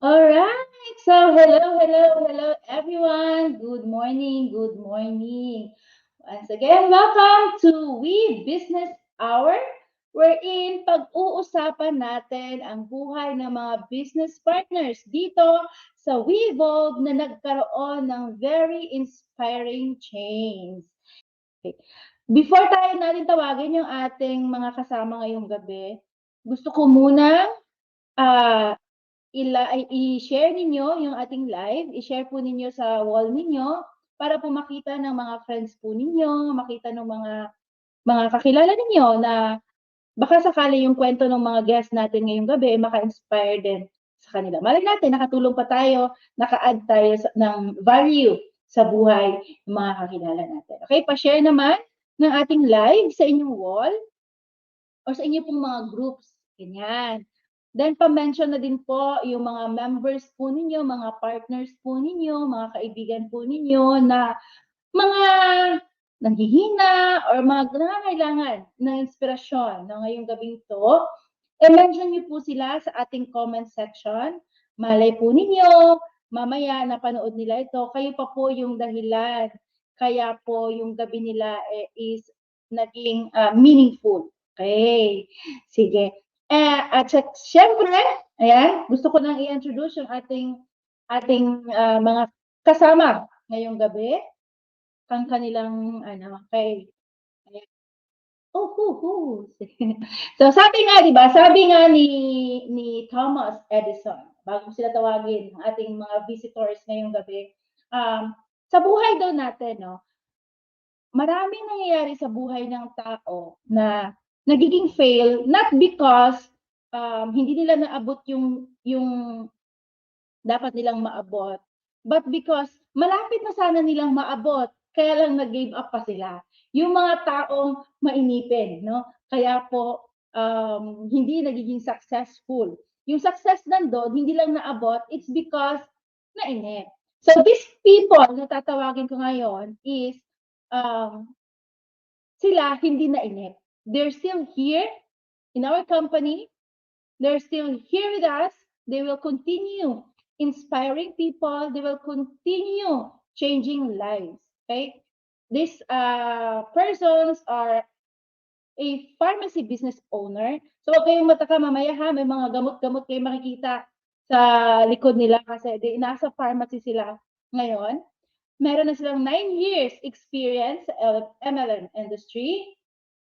All right. So, hello, everyone. Good morning, good morning. Once again, welcome to We Business Hour, wherein pag-uusapan natin ang buhay ng mga business partners dito sa We Evolve na nagkaroon ng very inspiring change. Okay. Before tayo natin tawagin yung ating mga kasama ngayong gabi, gusto ko muna ah i-share ninyo yung ating live, i-share po ninyo sa wall ninyo para po makita ng mga friends po ninyo, makita ng mga kakilala ninyo na baka sakali yung kwento ng mga guests natin ngayong gabi maka-inspire din sa kanila. Malay natin, nakatulong pa tayo, naka-add tayo ng value sa buhay ng mga kakilala natin. Okay, pa-share naman ng ating live sa inyong wall or sa inyo pong mga groups. Ganyan. Then, pa-mention na din po yung mga members po ninyo, mga partners po ninyo, mga kaibigan po ninyo na mga nanghihina or mga nangangailangan ng inspirasyon na ngayong gabing to. I-mention niyo po sila sa ating comment section. Malay po ninyo, mamaya napanood nila ito, kayo pa po yung dahilan. Kaya po yung gabi nila is naging meaningful. Okay. Sige. At syempre, ayan, gusto ko nang i-introduce yung ating mga kasama ngayong gabi. Kang kanilang ano, kay ayan. So sabi nga, 'di ba? Sabi nga ni Thomas Edison, bago sila tawagin ang ating mga visitors ngayong gabi, sa buhay daw natin, no, maraming nangyayari sa buhay ng tao na nagiging fail not because hindi nila naabot yung dapat nilang maabot, but because malapit na sana nilang maabot, kaya lang nag-gave up pa sila. Yung mga taong mainipin, no? Kaya po hindi nagiging successful. Yung success nandun, hindi lang naabot, it's because nainip. So these people na tatawagin ko ngayon is um, sila hindi nainip. They're still here in our company. They're still here with us. They will continue inspiring people. They will continue changing lives. Okay? These persons are a pharmacy business owner. So huwag kayong mataka mamaya ha, may mga gamot-gamot kayo makikita sa likod nila kasi nasa pharmacy sila ngayon. Meron na silang 9 years experience sa MLM industry.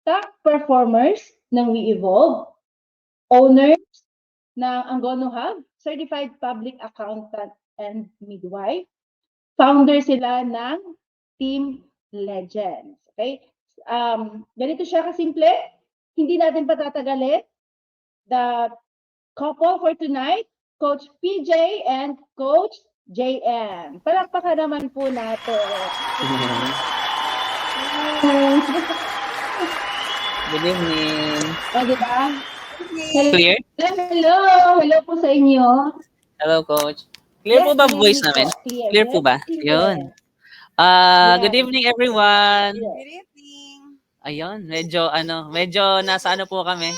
Top performers ng We Evolve. Owner ng Angono Hub, Certified Public Accountant and Midwife. Founder sila ng Team Legends. Okay? Ganito siya kasimple. Hindi natin patatagalin. The couple for tonight, Coach PJ and Coach JM. Palakpakan naman po natin. Good evening. Diba? Clear? Hello po sa inyo. Hello, Coach. Clear po ba voice namin? Clear po ba? Yun. Good evening, everyone. Good evening. Ayun, medyo nasa ano po kami.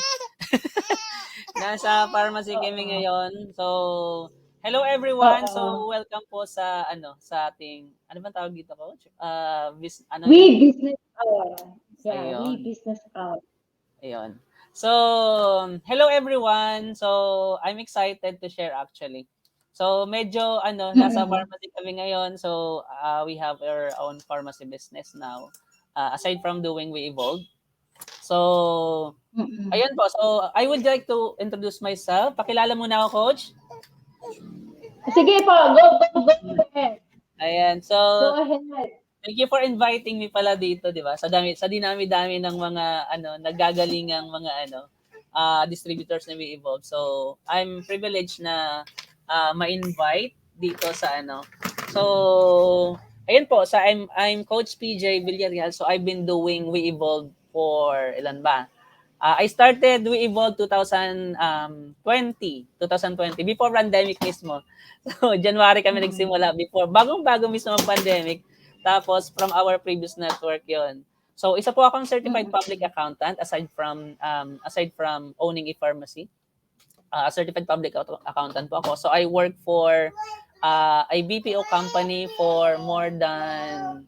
Nasa pharmacy kami ngayon. So, hello everyone. So, welcome po sa ating bang tawag dito, Coach? We Business Hour. Yeah, We Business Hour. Ayun. So, hello everyone. So, I'm excited to share actually. So, medyo nasa pharmacy kami ngayon. So, we have our own pharmacy business now. Aside from doing We Evolve. So, ayun po. So, I would like to introduce myself. Pakilala muna ako, Coach. Sige po, go ahead. Ayan. So, go ahead. Thank you for inviting me pala dito, 'di ba? Sa dinami-dami ng mga naggagalingang mga distributors na We Evolve. So, I'm privileged na ma-invite dito sa So, ayun po, I'm Coach PJ Villarreal. So, I've been doing We Evolve for ilan ba? I started We Evolve 2020 before pandemic mismo. So, January kami nagsimula before bagong-bago mismo ang pandemic. Tapos from our previous network 'yon. So isa po akong certified public accountant aside from owning a pharmacy. certified public accountant po ako. So I work for a BPO company for more than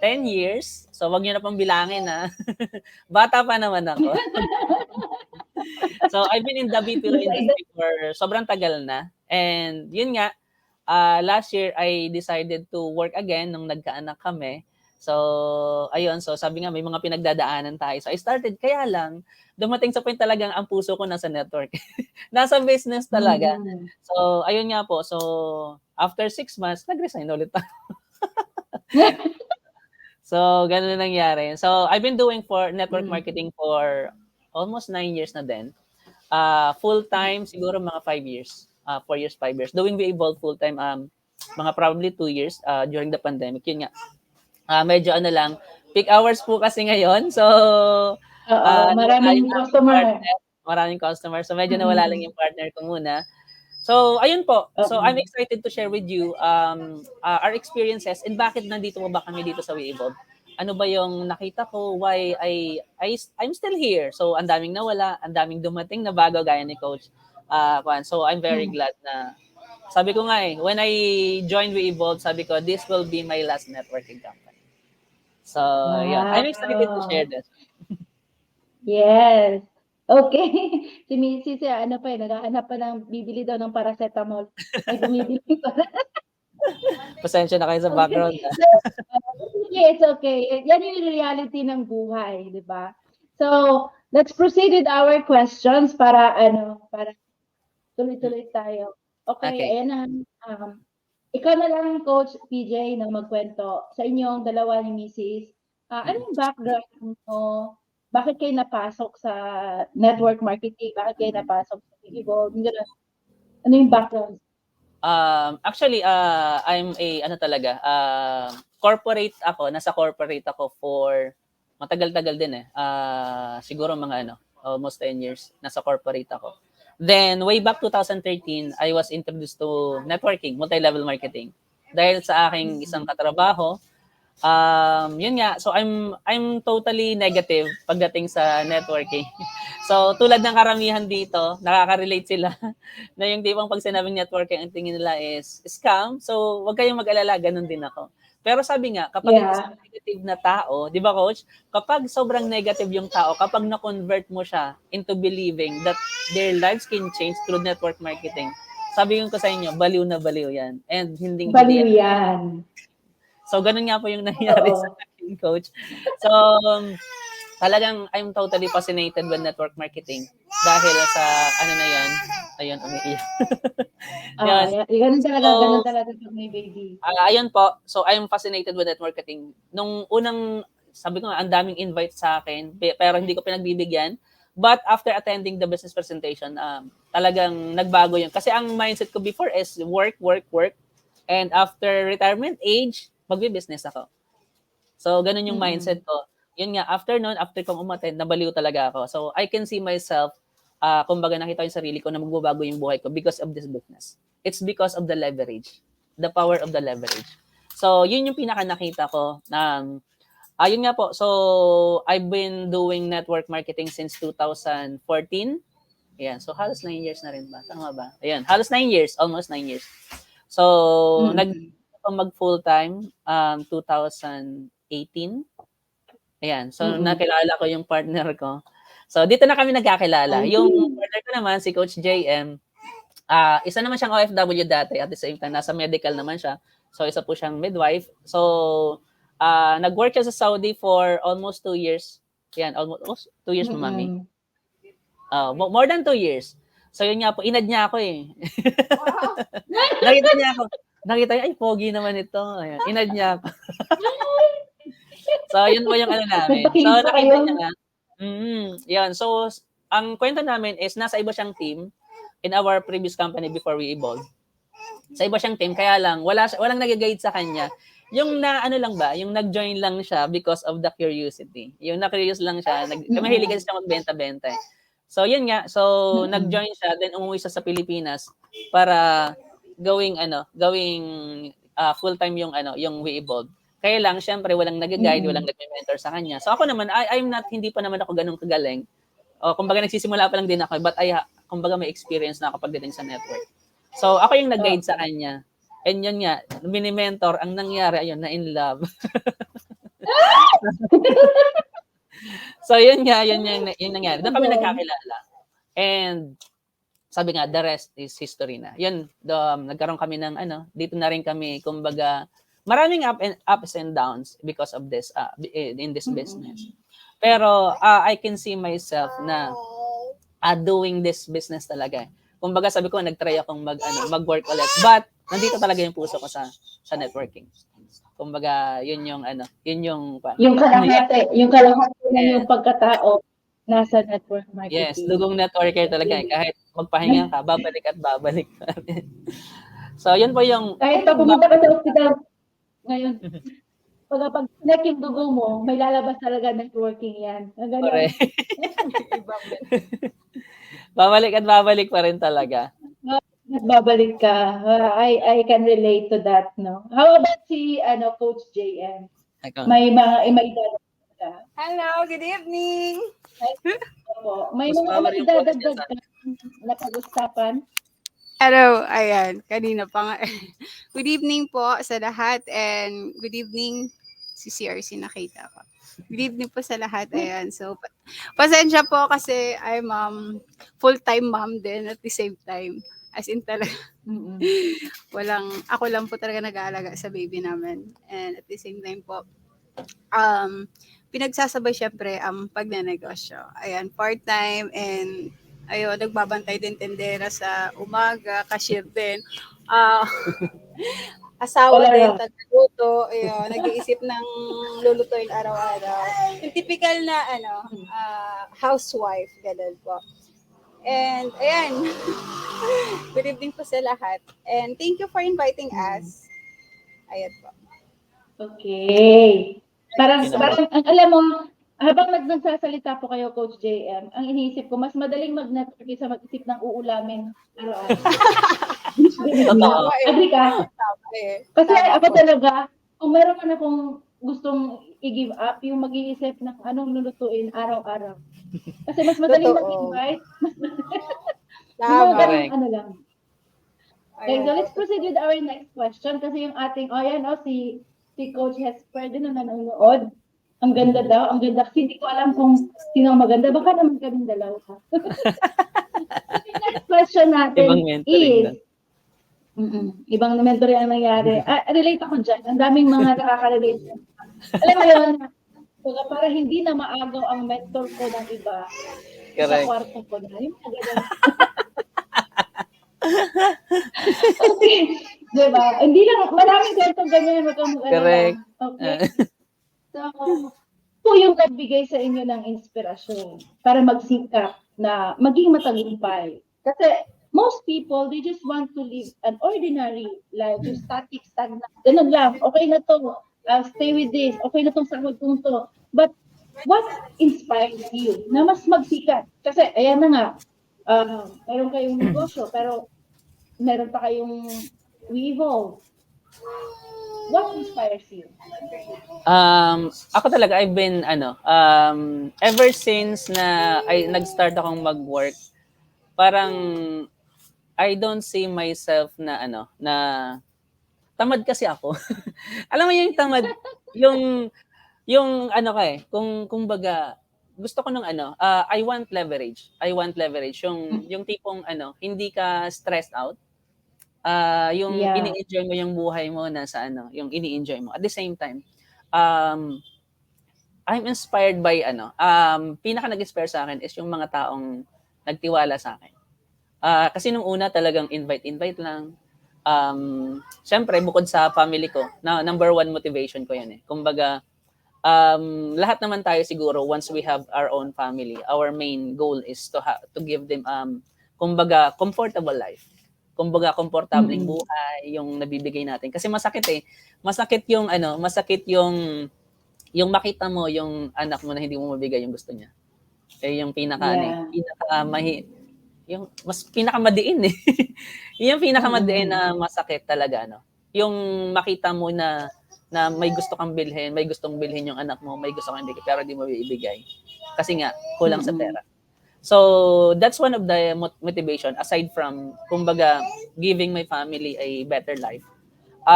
10 years. So wag niyo na pong bilangin na. Bata pa naman ako. So I've been in the BPO industry for sobrang tagal na. And yun nga, last year I decided to work again nung nagkaanak kami. So ayun, so sabi nga may mga pinagdadaanan tayo. So I started, kaya lang dumating sa point talagang ang puso ko nasa network. Nasa business talaga. So ayun nga po. So after 6 months, nag-resign ulit ako. So ganun na nangyari. So I've been doing for network marketing for almost 9 years na din. Full-time, siguro mga 5 years. 4 years, 5 years. Doing We Evolve full-time, mga probably 2 years during the pandemic. Yun nga. Medyo ano lang, peak hours po kasi ngayon. So, maraming customer. Maraming customer. So, medyo nawala lang yung partner ko muna. So, ayun po. So, I'm excited to share with you our experiences and bakit nandito mo ba kami dito sa We Evolve. Ano ba yung nakita ko, why I'm still here. So, ang daming nawala, ang daming dumating na bago gaya ni Coach Juan. So, I'm very glad na sabi ko nga when I joined We Evolve, sabi ko, this will be my last networking company. So, yun. I'm excited to share this. Yes. Okay. Si Mrs. ano pa naghahanap pa ng bibili daw ng paracetamol. May bumibili pa. Pasensya na kayo sa background. It's okay. Yan yung reality ng buhay, di ba? So, let's proceed with our questions para tuloy-tuloy tayo. Okay. Ayan na. Ikaw na lang, Coach PJ, na magkwento sa inyong dalawa ni Mrs. Ano yung background mo? Bakit kayo napasok sa network marketing? Bakit kayo napasok sa Evolve? Ano yung background? Actually, I'm corporate ako. Nasa corporate ako for matagal-tagal din siguro mga almost 10 years. Nasa corporate ako. Then, way back 2013, I was introduced to networking, multi-level marketing. Dahil sa aking isang katrabaho, yun nga, so I'm totally negative pagdating sa networking. So, tulad ng karamihan dito, nakaka-relate sila na yung tipong pag sinabing networking, ang tingin nila is scam. So, wag kayong mag-alala, ganun din ako. Pero sabi nga, kapag isang negative na tao, di ba Coach? Kapag sobrang negative yung tao, kapag na-convert mo siya into believing that their lives can change through network marketing, sabi ko sa inyo, baliw na baliw yan. And hindi yan. So, ganun nga po yung nangyari sa akin, Coach. So, talagang I'm totally fascinated with network marketing dahil sa yan, ayun, umiiyak. Ganun talaga pag may baby. Ayun po, so I'm fascinated with network marketing. Nung unang, sabi ko nga, ang daming invite sa akin, pero hindi ko pinagbibigyan. But after attending the business presentation, talagang nagbago yun. Kasi ang mindset ko before is work. And after retirement age, magbi-business ako. So, ganun yung mindset ko. Yun nga, after kong umattend, nabaliw talaga ako. So, I can see myself, kumbaga nakita yung sarili ko na magbabago yung buhay ko because of this business. It's because of the leverage. The power of the leverage. So, yun yung pinaka nakita ko. Yun nga po. So, I've been doing network marketing since 2014. Ayan. So, halos 9 years na rin ba? Tama ba? Ayan. Halos 9 years. Almost 9 years. So, mag full-time 2018. Ayan. So, nakilala ko yung partner ko. So, dito na kami nagkakilala. Yung partner ko naman, si Coach JM, isa naman siyang OFW dati. At the same time, nasa medical naman siya. So, isa po siyang midwife. So, nag-work siya sa Saudi for almost 2 years. Yan, almost 2 years, Mami. More than 2 years. So, yun nga po, inad niya ako eh. Nakita niya, ay, pogi naman ito. Ayan, inad niya ako. So, yun po yung namin. So, nakita niya nga. Yan. So, ang kwento namin is nasa iba siyang team in our previous company before We Evolve. Sa iba siyang team, kaya lang, walang nag-guide sa kanya. Yung yung nag-join lang siya because of the curiosity. Yung na-curious lang siya. Mahilig kasi siya magbenta-benta eh. So, yun nga. So, nag-join siya, then umuwi siya sa Pilipinas para gawing full-time yung We Evolve. Kaya lang, syempre, walang nag-guide, walang nag-mentor sa kanya. So, ako naman, hindi pa naman ako ganun kagaling. Kumbaga, nagsisimula pa lang din ako, but kumbaga may experience na ako pagdating sa network. So, ako yung nag-guide sa kanya. And yun nga, mini-mentor, ang nangyari, ayun, na in love. So, yun nga, yun nangyari. Doon kami nagkakilala. And, sabi nga, the rest is history na. Yun, nagkaroon kami ng, dito na rin kami, kumbaga, maraming ups and downs because of this, in this business. Pero, I can see myself na doing this business talaga. Kumbaga, sabi ko, nag-try akong mag-work ulit. But, nandito talaga yung puso ko sa networking. Kumbaga, yun yung kalahati na yung pagkatao nasa network marketing. Yes, dugong networker talaga. Kahit magpahinga ka, babalik at babalik pa rin. So, yun po yung... Kahit pag pumunta ka sa ospital ngayon, pag connect yung dugo mo, may lalabas talaga networking yan. Correct. Babalik at babalik pa rin talaga. Babalik ka. I can relate to that, no? How about si Coach JM? May idadagdag ka? Hello, good evening. May mga idadagdag ka na pag-usapan? Hello, ayan, kanina pa nga. Good evening po sa lahat and good evening si CRC nakita ko. Good evening po sa lahat, ayan. So, pasensya po kasi I'm full-time mom din at the same time. As in talaga, ako lang po talaga nag-aalaga sa baby namin. And at the same time po, pinagsasabay syempre ang pagnenegosyo. Ayan, part-time and ayun, nagbabantay din tendera sa umaga, cashier din. Asawa din, taga-luto, ayun, nag-iisip ng lulutuin araw-araw. Yung typical na housewife, ganun po. And ayan, good evening po sa lahat. And thank you for inviting us. Ayan po. Okay. Parang alam mo, habang nagsasalita po kayo, Coach JM, ang iniisip ko, mas madaling mag-network kaysa mag-isip ng uulamin araw-araw. Agree ka? Kasi ako talaga, kung meron man akong gustong i-give up, yung mag-iisip ng anong lulutuin araw-araw. Kasi mas madaling mag-invite. Tama. Lang. Okay, so let's proceed with our next question. Kasi yung ating, si Coach Hesper din na nanonood. Ang ganda daw, ang ganda. Kasi hindi ko alam kung sino ang maganda. Baka naman kaming dalawa. Next question natin is, ibang mentoring ang nangyari. Relate ako dyan. Ang daming mga nakaka-relate. Alam mo yun, para hindi na maagaw ang mentor ko ng iba sa kwarto ko na. Yung okay. Diba? Hindi lang, maraming ganyan. Correct. Okay. So, yung nagbigay sa inyo ng inspirasyon para magsikap na maging matagumpay. Kasi most people, they just want to live an ordinary life, yung static, stagnant. Ganun lang, okay na to, I'll stay with this, okay na tong sahod kong to. But what inspires you na mas magsikat? Kasi ayan na nga, meron kayong negosyo, pero meron pa kayong Weevo. What inspires you? Ako talaga, I've been, ever since na nag-start akong mag-work, parang I don't see myself na, na tamad kasi ako. Alam mo yung tamad, yung kung baga, gusto ko ng I want leverage. Yung tipong hindi ka stressed out. Yung ini-enjoy mo yung buhay mo nasa yung ini-enjoy mo. At the same time, I'm inspired by pinaka nag-inspire sa akin is yung mga taong nagtiwala sa akin. Kasi nung una talagang invite lang. Syempre bukod sa family ko, number one motivation ko yan eh. Kumbaga, lahat naman tayo siguro once we have our own family, our main goal is to give them kumbaga comfortable life. Kumbaga komportableng buhay yung nabibigay natin kasi masakit yung makita mo yung anak mo na hindi mo mabigay yung gusto niya. Yung yung mas pinakamadiin eh. Yung pinakamadiin na masakit talaga yung makita mo na may gusto kang bilhin, may gustong bilhin yung anak mo, may gusto kang ibigay pero hindi mo ibigay kasi nga kulang sa pera. So that's one of the motivation aside from kumbaga giving my family a better life.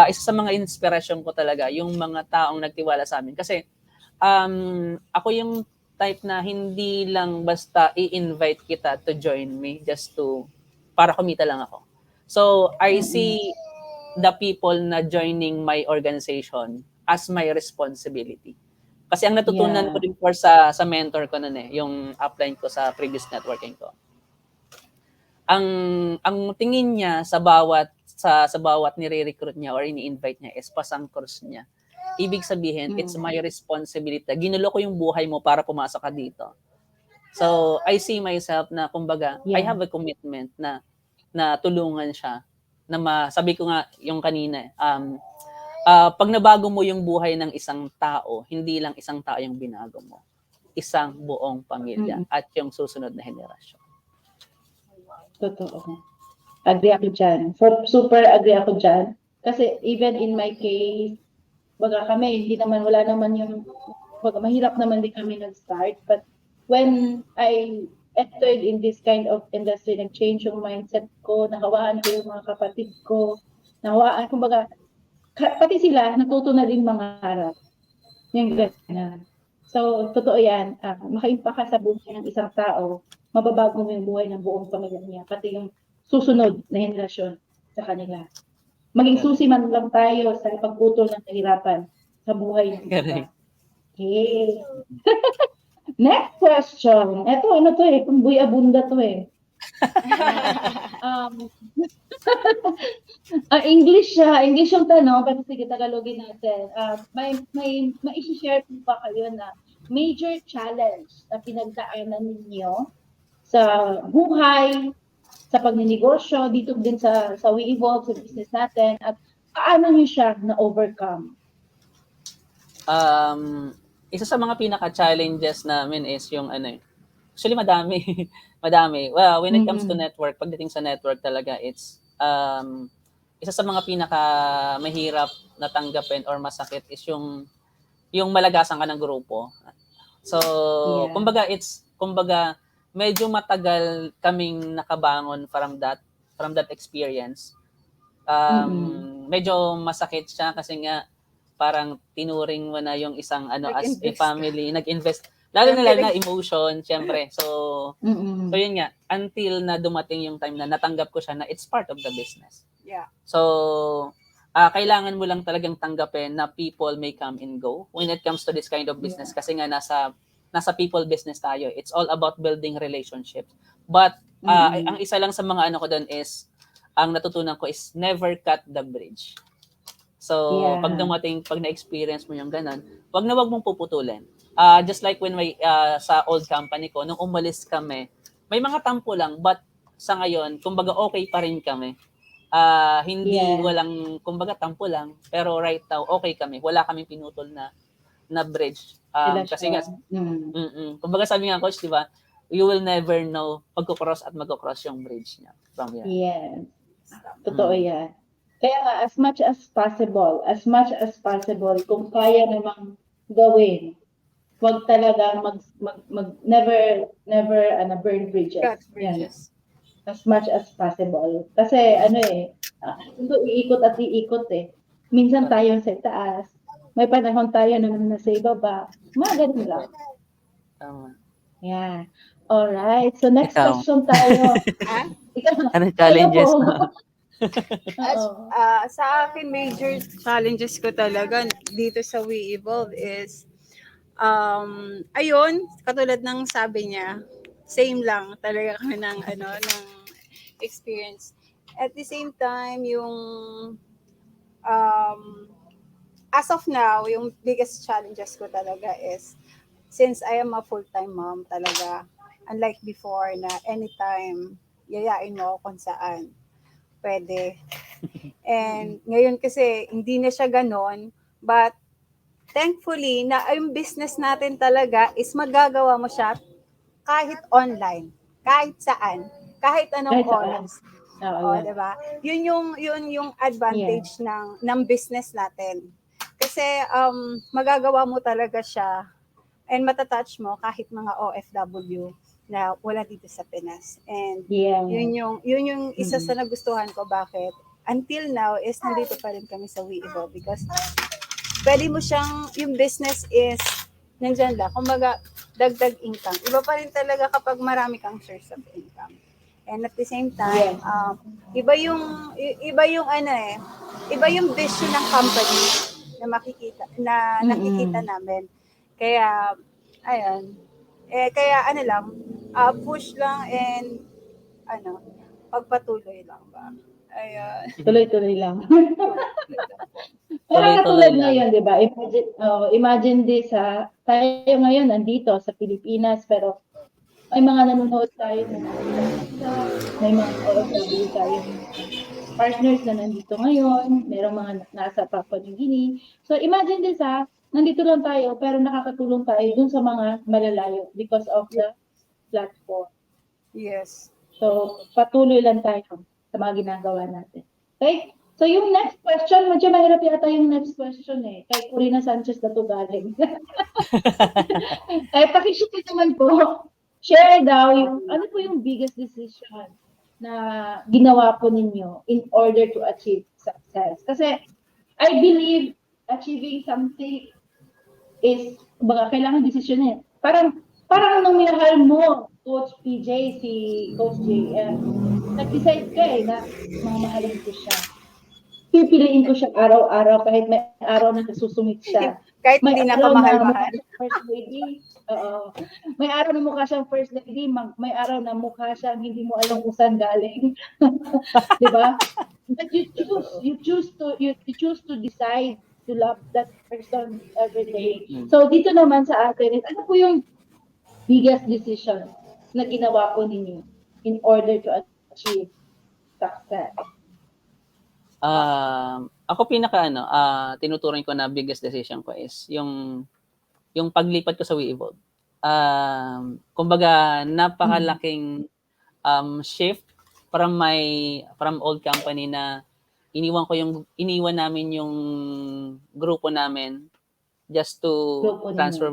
Isa sa mga inspirasyon ko talaga yung mga taong nagtiwala sa amin kasi ako yung type na hindi lang basta i-invite kita to join me just to para kumita lang ako. So I see the people na joining my organization as my responsibility. Kasi ang natutunan Yeah. ko din for sa mentor ko noon yung upline ko sa previous networking ko. Ang tingin niya sa bawat nire-recruit niya or ini-invite niya is pasang course niya. Ibig sabihin, it's my responsibility. Ginulo ko yung buhay mo para pumasok ka dito. So, I see myself na kumbaga, I have a commitment na tulungan siya. Sabi ko nga yung kanina, pag nabago mo yung buhay ng isang tao, hindi lang isang tao yung binago mo. Isang buong pamilya at yung susunod na henerasyon. Totoo. Agree ako dyan. Super agree ako dyan. Kasi even in my case, baga kami, wala naman yung, baga mahirap naman din kami nag-start. But when I entered in this kind of industry, nag-change yung mindset ko, nahawaan ko yung mga kapatid ko, kumbaga, pati sila, natuto na din mangarap. Yung ganyan. So, totoo yan. Maka-impact ka sa buhay ng isang tao, mababago mo yung buhay ng buong pamilya niya, pati yung susunod na henerasyon sa kanila. Maging susi man lang tayo sa pagputol ng kahirapan sa buhay ng iba. Okay. Next question. Ito, ano to kung buy abunda to English siya. English yung tanong, pero sige, Tagalogin natin. May i-share po ba kayo na major challenge na pinagdaanan ninyo sa buhay, sa pagninegosyo, dito din sa We Evolve, sa business natin, at paano niyo siya na-overcome? Isa sa mga pinaka-challenges namin is yung actually madami. Madami. Well, when it comes to network, pagdating sa network talaga, it's isa sa mga pinaka-mahirap na tanggapin or masakit is yung malagasan ka ng grupo. So, kumbaga, medyo matagal kaming nakabangon from that experience. Medyo masakit siya kasi nga parang tinuring mo na yung isang as a family, nag-invest. Lalo na emotion, syempre. So yun nga, until na dumating yung time na natanggap ko siya na it's part of the business. Yeah. So, kailangan mo lang talagang tanggapin na people may come and go when it comes to this kind of business kasi nga nasa people business tayo. It's all about building relationships. But ang isa lang sa mga ko doon is ang natutunan ko is never cut the bridge. So, pag na-experience mo yung ganun, wag mong puputulin. Just like when sa old company ko, nung umalis kami, may mga tampo lang, but sa ngayon, kumbaga okay pa rin kami. Walang, kumbaga tampo lang, pero right now, okay kami. Wala kaming pinutol na bridge. Kasi nga, kumbaga sabi nga coach, di ba, you will never know pagkukross at magkukross yung bridge niya. From yan. Yes. Totoo yan. Kaya nga, as much as possible, kung kaya namang gawin, wag talaga never burn bridges. Cut bridges. Yan. As much as possible. Kasi iikot at iikot Minsan tayo sa taas, may panahon tayo na nasa ibaba. Mga ganun lang. Tama. Yeah. Alright. So next question tayo. Anong challenges na? Sa akin, major challenges ko talaga dito sa We Evolve is ayun, katulad ng sabi niya, same lang talaga kami ng experience. At the same time, yung as of now, yung biggest challenges ko talaga is since I am a full-time mom talaga, unlike before na anytime yayain mo kung saan pwede. And ngayon kasi hindi na siya ganon, but thankfully na yung business natin talaga is magagawa mo siya kahit online, kahit saan, kahit anong oras. Diba? Yun yung advantage ng business natin. Kasi magagawa mo talaga siya and matatouch mo kahit mga OFW na wala dito sa Pinas. And Yeah. yun yung isa sa nagustuhan ko bakit until now is nandito pa rin kami sa We Evolve because pwede mo siyang, yung business is nandyan lang. Kumbaga, dagdag income. Iba pa rin talaga kapag marami kang source of income. And at the same time, iba yung iba yung vision ng company na nakikita namin. Kaya, ayun, kaya push lang and pagpatuloy lang ba. Ayun. Tuloy-tuloy lang. Tuloy-tuloy Katulad lang. ngayon, di ba? Imagine this, tayo ngayon nandito sa Pilipinas, pero may mga nanonood tayo na may mga OFW tayo partners na nandito ngayon, merong mga nasa Papua New Guinea. So imagine this, nandito lang tayo, pero nakakatulong tayo dun sa mga malalayo because of the platform. Yes. So patuloy lang tayo sa mga ginagawa natin. Okay? So yung next question, medyo mahirap yata yung next question kay Corina Sanchez na to galing. Pakishare naman po. Share daw ano po yung biggest decision na ginawa po ninyo in order to achieve success. Kasi I believe achieving something is kailangan decision Parang nung minahal mo, Coach PJ, si Coach JM, nag-decide ka na mamahalin ko siya. Pipiliin ko siya araw-araw kahit may araw na nasusumit siya. Kahit hindi na kamahal-mahal. First lady, may araw na mukha siyang first lady, may araw na mukha siyang hindi mo alam kung saan galing. Di ba? But you choose to decide to love that person every day. So dito naman sa atin, ano po yung biggest decision na ginawa po ninyo in order to achieve success? Ako tinuturing ko na biggest decision ko is yung paglipat ko sa We Evolve. Kumbaga napakalaking shift from old company na iniwan namin yung grupo namin just to transfer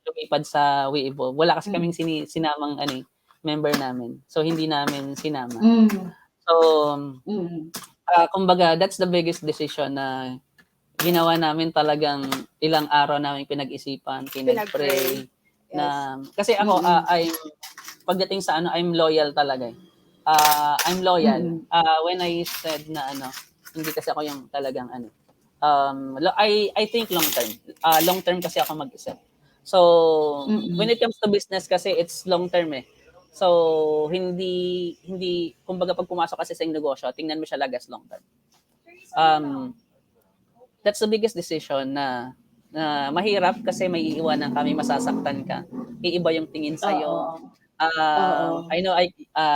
lumipat sa We Evolve. Wala kasi kaming sinamang member namin. So hindi namin sinama. So kumbaga that's the biggest decision na ginawa namin. Talagang ilang araw namin pinag-isipan, pinag-pray na kasi ako pagdating sa I'm loyal talaga. I'm loyal. When I said na hindi kasi ako yung talagang I think long term. Long term kasi ako mag-isip. So when it comes to business kasi it's long term So hindi kumbaga pag pumasok kasi sa negosyo, tingnan mo siya lagas long term. That's the biggest decision na mahirap kasi may iiwanan kami, masasaktan ka. Iiba yung tingin sa iyo. I know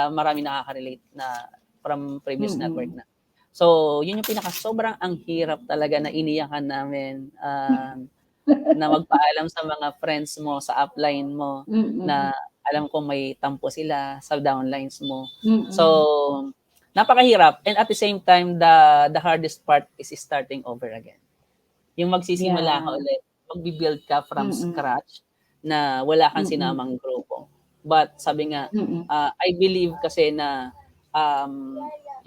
marami nakaka-relate na from previous network na. So, yun yung sobrang ang hirap talaga na iniyakan namin na magpaalam sa mga friends mo, sa upline mo, na alam ko may tampo sila sa downlines mo. So, napakahirap. And at the same time, the hardest part is starting over again. Yung magsisimula ka ulit, magbibuild ka from scratch na wala kang sinamang grupo. But sabi nga, I believe kasi na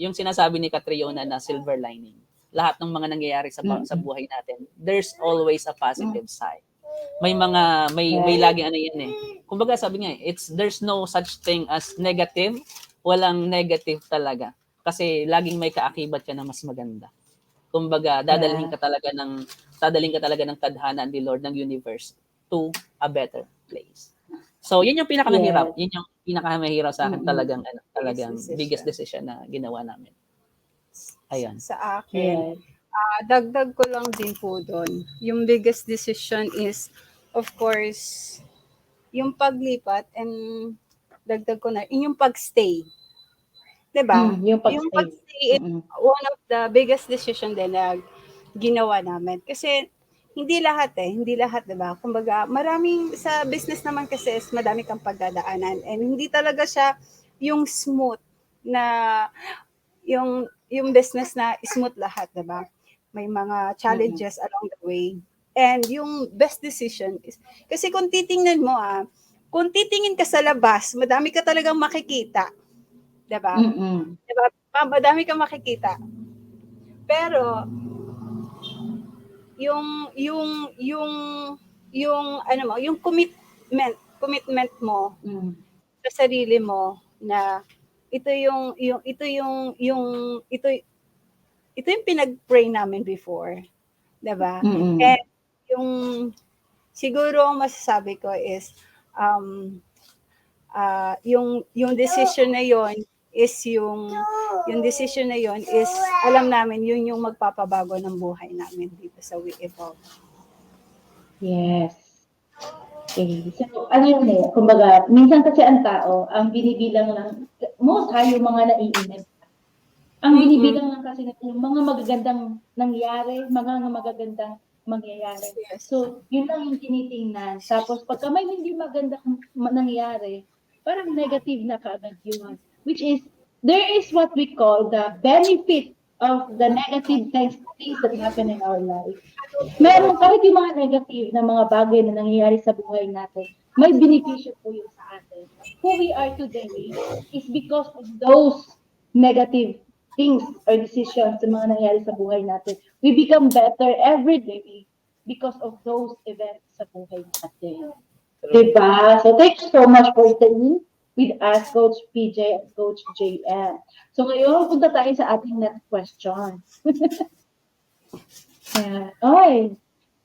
yung sinasabi ni Catriona na silver lining, lahat ng mga nangyayari sa buhay natin, there's always a positive side. May laging Kumbaga sabi nga, there's no such thing as negative, walang negative talaga. Kasi laging may kaakibat ka na mas maganda. Kumbaga, dadalhin ka talaga ng tadhana ni Lord, ng universe to a better place. So, yun yung pinakamahirap. Yun yung pinakamahirap sa akin talagang biggest decision na ginawa namin. Ayan. Sa akin, dagdag ko lang din po doon. Yung biggest decision is, of course, yung paglipat and dagdag ko na, yung pagstay. Diba? Yung pagstay is one of the biggest decision din na ginawa namin. Kasi, hindi lahat, diba? Kumbaga, maraming sa business naman kasi is madami kang pagdadaanan and hindi talaga siya yung smooth na yung business na smooth lahat, diba? May mga challenges along the way. And yung best decision is, kasi kung titingnan mo, kung titingin ka sa labas, madami ka talagang makikita. Diba? Mm-mm. Diba? Madami kang makikita. Pero, yung commitment mo Mm. sa sarili mo na ito yung pinag-pray namin before, 'di ba? Mm-mm. And yung siguro masasabi ko is yung decision na yon is yung decision na yon is alam namin yun yung magpapabago ng buhay namin dito sa We Evolve. Yes. Okay. So, ano yun kumbaga, minsan kasi ang tao, ang binibilang lang, most high yung mga naiinip. Ang binibilang lang kasi yung mga magagandang nangyari, mga magagandang mangyayari. Yes. So, yun lang yung tinitingnan. Tapos, pagka may hindi magandang nangyari, parang negative na kaagad yun. Which is, there is what we call the benefit of the negative things that happen in our life. Meron kahit yung mga negative na mga bagay na nangyayari sa buhay natin, may benepisyo po yun sa atin. Who we are today is because of those negative things or decisions sa mga nangyayari sa buhay natin. We become better every day because of those events sa buhay natin. Diba? So thank you so much for staying with us, Coach PJ and Coach JM. So ngayon, punta tayo sa ating next question. Yeah. Oy,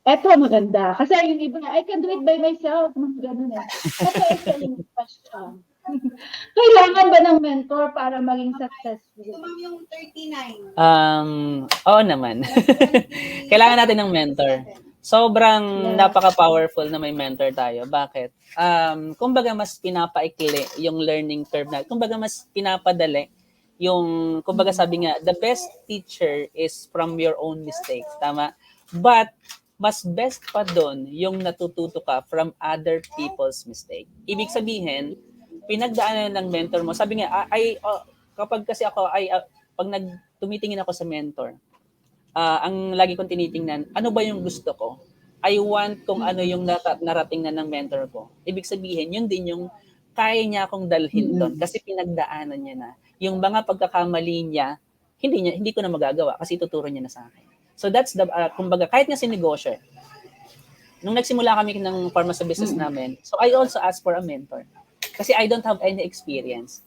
eto maganda. Kasi yung iba, I can do it by myself. Mga ganun eh. Eto excellent question. Kailangan ba ng mentor para maging successful? Yung 39. Oo naman. Kailangan natin ng mentor. Sobrang napaka-powerful na may mentor tayo. Bakit? Kumbaga mas pinapaikli yung learning curve na. Kumbaga mas pinapadali yung, kumbaga sabi nga, the best teacher is from your own mistakes. Tama? But, mas best pa doon yung natututo ka from other people's mistake. Ibig sabihin, pinagdaanan ng mentor mo. Sabi nga, kapag kasi ako, pag tumitingin ako sa mentor, ang lagi kong tinitingnan, ano ba yung gusto ko? I want kung ano yung narating na ng mentor ko. Ibig sabihin, yun din yung kaya niya akong dalhin doon kasi pinagdaanan niya na. Yung mga pagkakamali niya, hindi ko na magagawa kasi ituturo niya na sa akin. So that's the, kumbaga, kahit nga si negosyo, nung nagsimula kami ng pharma sa business namin, so I also asked for a mentor. Kasi I don't have any experience.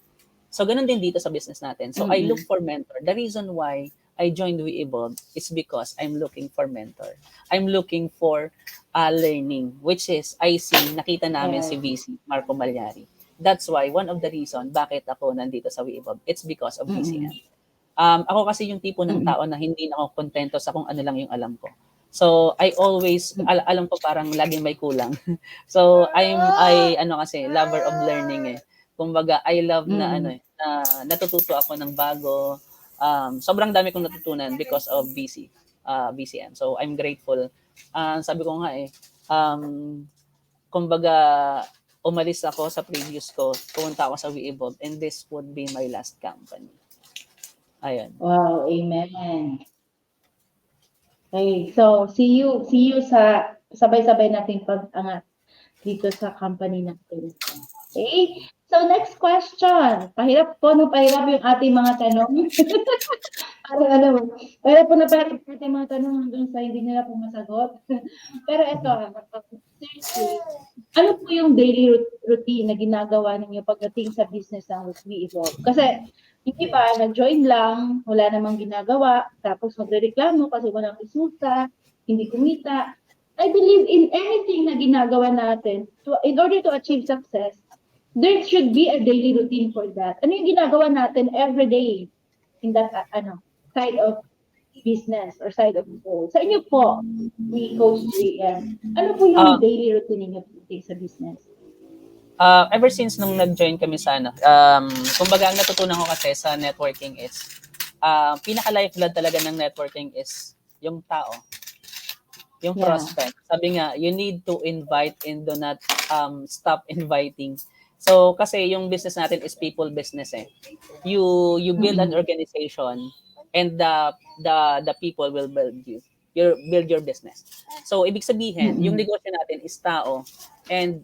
So, ganun din dito sa business natin. So, I look for mentor. The reason why I joined We Evolve is because I'm looking for mentor. I'm looking for learning, which is, nakita namin si VC, Marco Malyari. That's why, one of the reason bakit ako nandito sa We Evolve, it's because of VCM. Ako kasi yung tipo ng tao na hindi na ako kontento sa kung ano lang yung alam ko. So, I always, alam ko parang laging may kulang. So, lover of learning eh. Kumbaga, I love na na natututo ako ng bago. Sobrang dami kong natutunan because of VCM. So, I'm grateful. Sabi ko nga kumbaga, umalis ako sa previous ko, pumunta ako sa We Evolve, and this would be my last company. Ayun. Wow, amen. Okay, so see you sa sabay-sabay nating pag-angat dito sa company natin. Okay? So next question. Pahirap yung ating mga tanong. Pahirap yung ating mga tanong hanggang sa hindi nila po masagot. Pero ito, seriously, ano po yung daily routine na ginagawa ninyo pagdating sa business ng We Evolve? Kasi yung iba, nag-join lang, wala namang ginagawa, tapos magre-reklamo kasi walang resulta, hindi kumita. I believe in anything na ginagawa natin, in order to achieve success, there should be a daily routine for that. Ano yung ginagawa natin every day in that side of business or side of goal? Sa inyo po, we Coach JM, ano po yung daily routine niyo sa business? Ever since nung nag-join kami sa kumbaga ang natutunan ko kasi sa networking is, pinaka-lifeblood talaga ng networking is yung tao. Yung prospect. Sabi nga, you need to invite and do not stop inviting. So, kasi yung business natin is people business eh. You build an organization and the people will build you. Build your business. So, ibig sabihin, yung negosyo natin is tao and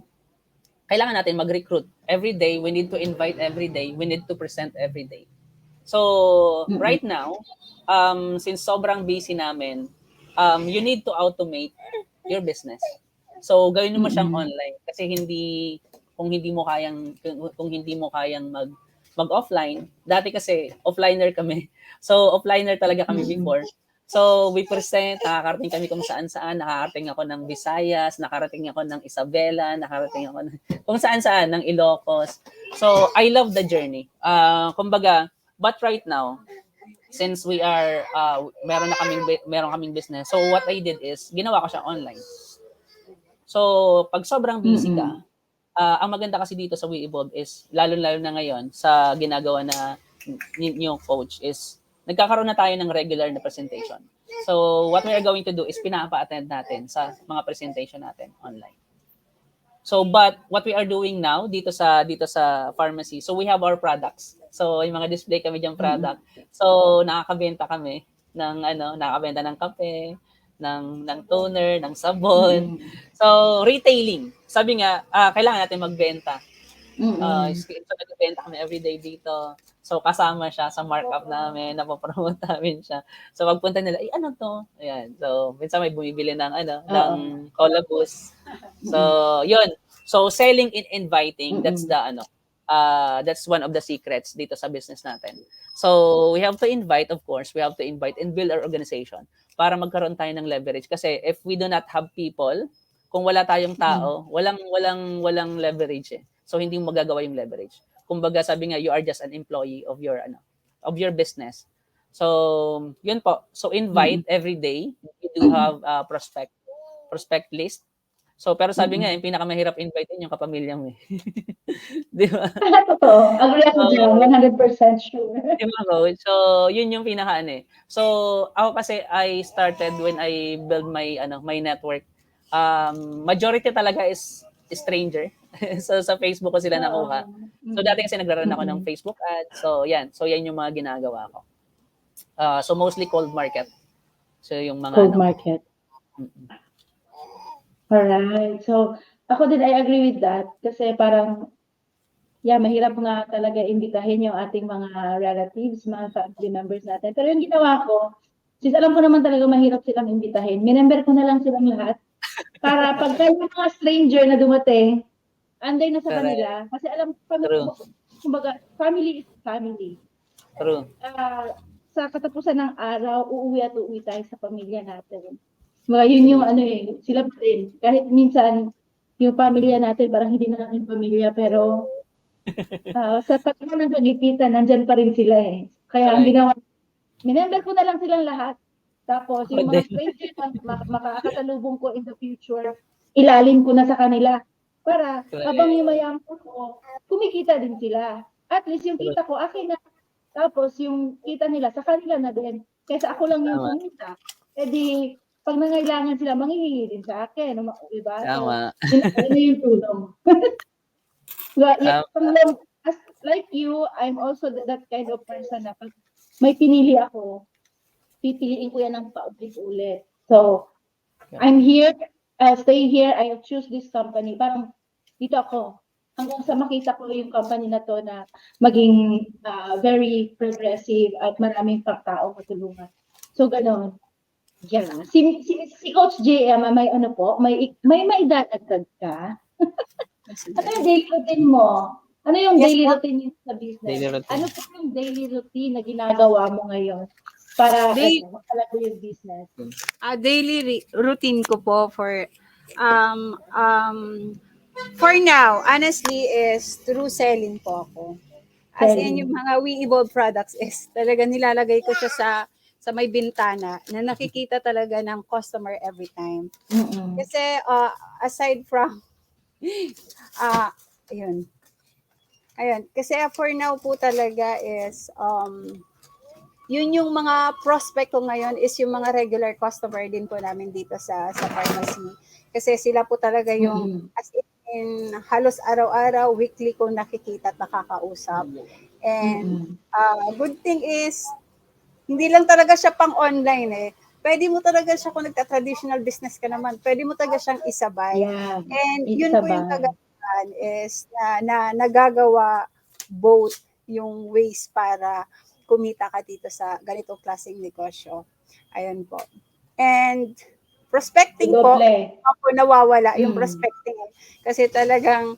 kailangan natin mag-recruit every day. We need to invite every day. We need to present every day. So, right now, since sobrang busy namin, you need to automate your business. So, gawin mo siyang online kasi kung hindi mo kayang mag-offline. Dati kasi offliner kami. So, offliner talaga kami before. So, we present, nakakarating kami kung saan-saan, nakakarating ako ng Visayas, nakarating ako ng Isabela, nakarating ako ng kung saan-saan, ng Ilocos. So, I love the journey. Kumbaga, but right now, since we are, meron kaming business, so what I did is, ginawa ko siya online. So, pag sobrang busy ka, ang maganda kasi dito sa We Evolve is, lalo-lalo na ngayon, sa ginagawa na yung coach is, nagkakaroon na tayo ng regular na presentation. So, what we are going to do is pinapa-attend natin sa mga presentation natin online. So, but what we are doing now dito sa pharmacy, so we have our products. So, yung mga display kami diyang product. So, nakakabenta kami nakakabenta ng kape, ng toner, ng sabon. So, retailing. Sabi nga, kailangan natin magbenta. So, nagbenta kami everyday dito. So, kasama siya sa markup namin, napopromote namin siya. So, pagpunta nila, ano to? Ayan. So, minsan may bumibili ng cola boost. So, yun. So, selling and inviting, that's that's one of the secrets dito sa business natin. So, we have to invite, of course, we have to invite and build our organization para magkaroon tayo ng leverage. Kasi if we do not have people, kung wala tayong tao, walang leverage eh. So, hindi mo magagawa yung leverage. Kumbaga, sabi nga, you are just an employee of your business. So, yun po. So, invite every day. You do have prospect list. So, pero sabi nga, yung pinakamahirap invite yung kapamilya mo eh. Di ba? Totoo. Agree ako dyan. 100% sure. Di ba, Coach? So, yun yung pinaka eh. So, ako kasi, I started when I build my network. Majority talaga is stranger. So, sa Facebook ko sila nakuha. So, dati kasi nagraran ako ng Facebook ads. So, yan. So, yan yung mga ginagawa ko. So, mostly cold market. So, yung mga Cold market. Alright. So, ako din, I agree with that. Kasi parang, mahirap nga talaga imbitahin yung ating mga relatives, mga family members natin. Pero yung ginawa ko, since alam ko naman talaga mahirap silang imbitahin, minember ko na lang silang lahat. Para pagka yung mga stranger na dumating, anday na sa kanila. Kasi alam ko, kumbaga, family is family. True. Sa katapusan ng araw, uuwi tayo sa pamilya natin. Mga yun yung sila pa rin. Kahit minsan, yung pamilya natin, parang hindi na lang yung pamilya, pero sa pagkakas ng pagipitan, nandyan pa rin sila eh. Kaya ang ginawa, minember ko na lang silang lahat. Tapos, yung mga strangers na makakasalubong ko in the future, ilalim ko na sa kanila. Para, habang yumayang ko, kumikita din sila. At least yung kita ko, akin na. Tapos, yung kita nila, sa kanila na din. Kaysa ako lang yung kumita. E di, pag nangailangan sila, manghihingi din sa akin. Diba? Tama. So, yun yung tulong. Like you, I'm also that kind of person na pag may pinili ako, pipiliin ko yan ng paulit-ulit. So, I'm here, stay here, I choose this company. Parang dito ako. Hanggang sa makita ko yung company na to na maging very progressive at maraming pagtao matulungan. So, gano'n. Yeah. Si Coach JM, may maidadagdag ka? Ano yung daily routine mo? Ano yung daily routine sa business? Ano po yung daily routine na ginagawa mo ngayon para makalago yung business? Daily routine ko po for now, honestly, is through selling po ako. As in, yung mga We Evolve products is talaga nilalagay ko siya sa may bintana na nakikita talaga ng customer every time. Kasi aside from ayun, kasi for now po talaga is yun yung mga prospect ko ngayon is yung mga regular customer din po namin dito sa pharmacy. Kasi sila po talaga yung as in halos araw-araw, weekly ko nakikita at nakakausap. And good thing is hindi lang talaga siya pang online eh. Pwede mo talaga siya kung nagta-traditional business ka naman. Pwede mo talaga siyang isabay. Yeah, And yun po yung dyan is na nagagawa both yung ways para kumita ka dito sa ganitong klaseng negosyo. Ayun po. And prospecting po, Doble. ako nawawala yung Mm. prospecting. Kasi talagang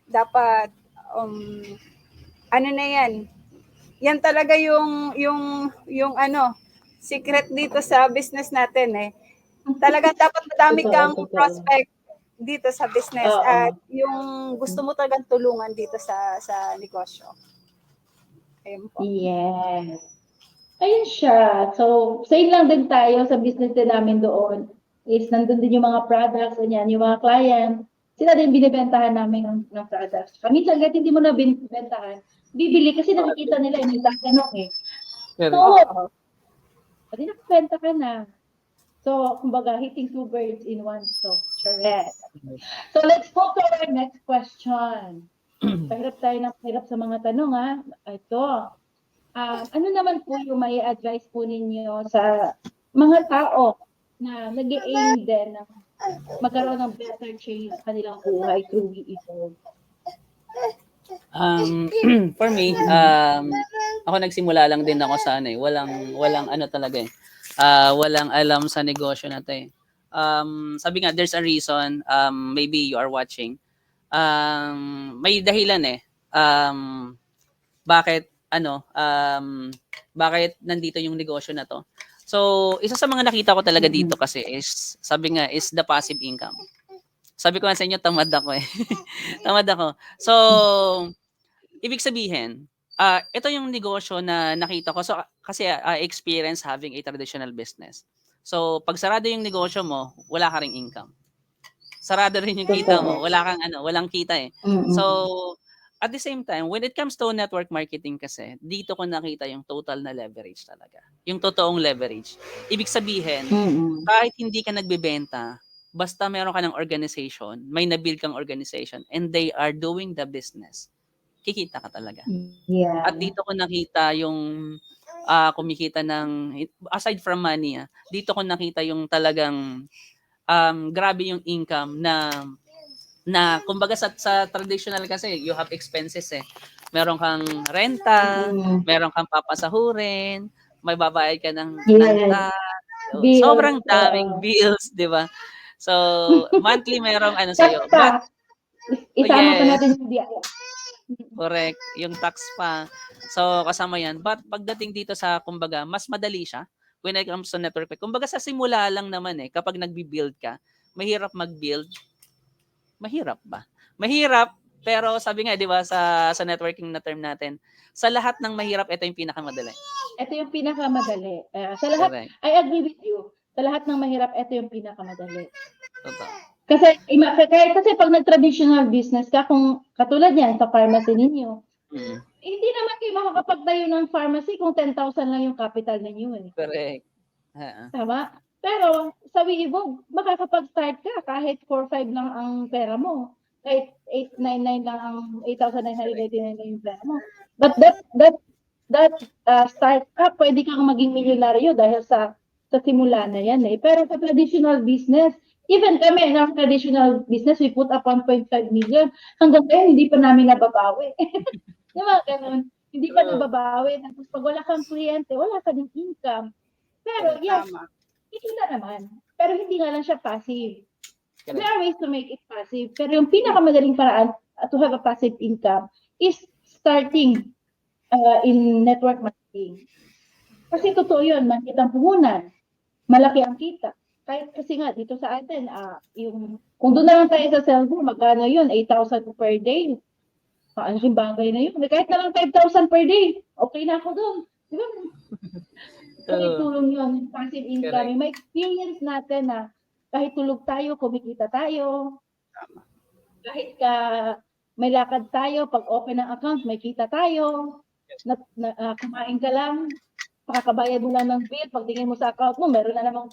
dapat ano na yan. Yan talaga yung ano, secret dito sa business natin eh. Talaga dapat madami Totoo, kang totoo. prospect dito sa business Oo. at yung gusto mo talagang tulungan dito sa negosyo. Ayun po. Yes. Ayun siya. So, same lang din tayo sa business din namin doon. Is nandun din yung mga products, ganyan, yung mga client. Sila din binibentahan namin ng products. Minsan, kahit hindi mo na binibentahan, bibili kasi nakikita nila yung nagtatanong eh. So, Oo. pati nakabenta ka na. So, kumbaga, hitting two birds in one stone. Correct. So, let's go to our next question. Pahirap tayo ng pahirap sa mga tanong, ha? Ito. Ano naman po yung may advice po ninyo sa mga tao na nag-aim din na magkaroon ng better change sa kanilang buhay through WeEvolve? For me, ako nagsimula lang din ako sa ano eh, walang ano talaga eh. Walang alam sa negosyo na 'to eh. Sabi nga there's a reason, maybe you are watching. May dahilan eh. Bakit bakit nandito yung negosyo na 'to. So, isa sa mga nakita ko talaga dito kasi is sabi nga is the passive income. Sabi ko nga sa inyo tamad ako eh. Tamad ako. So, ibig sabihin, ito yung negosyo na nakita ko. So, kasi I experience having a traditional business. So, pag sarado yung negosyo mo, wala ka ring income. Sarado rin yung kita mo, walang kita eh. So, at the same time, when it comes to network marketing kasi, dito ko nakita yung total na leverage talaga. Yung totoong leverage. Ibig sabihin, kahit hindi ka nagbebenta, basta meron ka ng organization, may nabuild kang organization, and they are doing the business, kikita ka talaga. Yeah. At dito ko nakita yung kumikita ng, aside from money, dito ko nakita yung talagang grabe yung income na kumbaga sa traditional kasi you have expenses eh. Meron kang renta, meron kang papasahurin, may babayad ka ng tax. Bills, Sobrang daming bills, 'di ba? So, monthly merong ano sa iyo. But isama pa natin yung DIY. Correct, yung tax pa. So, kasama 'yan. But pagdating dito sa kumbaga, mas madali siya when it comes to network. Kumbaga sa simula lang naman eh, kapag nagbi-build ka, mahirap mag-build. Mahirap ba? Mahirap, pero sabi nga 'di ba sa networking na term natin, sa lahat ng mahirap ito yung pinakamadali. Ito yung pinakamadali. Sa lahat, Correct. I agree with you. Sa lahat ng mahirap, ito yung pinakamadali. Totoo. Kasi pag nag-traditional business ka, kung katulad yan sa pharmacy ninyo, hindi naman kayo makakapagtayo ng pharmacy kung 10,000 lang yung capital ninyo eh. Correct. Tama? Pero sa WeEvolve, makakapag-start ka kahit 4,500 lang ang pera mo. Kahit 899 lang ang 8,999 lang yung pera mo. But that startup, pwede kang maging milyonaryo dahil sa simula na yan eh. Pero sa traditional business, even kami, ng traditional business, we put up 1.5 million. Hanggang ngayon, hindi pa namin nababawi. Di ba, ganun? Hindi pa nababawi. Tapos pag wala kang kliyente, wala ka din income. Pero yes, kikita naman. Pero hindi nga lang siya passive. There are ways to make it passive. Pero yung pinakamadaling paraan to have a passive income is starting in network marketing. Kasi totoo yun, makitang puhunan. Malaki ang kita. Kahit kasi nga, dito sa atin, kung doon na lang tayo sa cellphone, magkano yun? 8,000 per day. Malaking bagay na yun. Kahit na lang 5,000 per day, okay na ako doon. Di ba? Tulong yun, passive income. May experience natin na kahit tulog tayo, kumikita tayo. Kahit may lakad tayo, pag open ng account, may kita tayo. Kumain ka lang, makakabayad mo lang ng bill, pagtingin mo sa account mo, meron na namang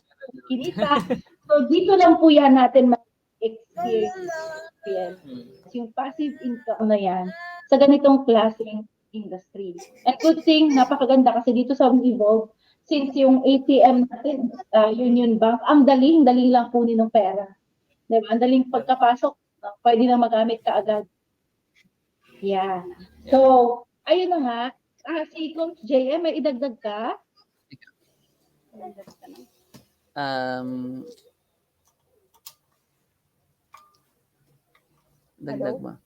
kinita. So, dito lang po yan natin ma-experience yung passive income na yan sa ganitong klaseng industry. And good thing, napakaganda kasi dito sa WeEvolve, since yung ATM natin, Union Bank, ang daling lang kunin ng pera. Diba? Ang daling pagkapasok, pwede na magamit kaagad. Yeah. So, ayun na nga. Si Coach JM, may idagdag ka? Dagdag ba?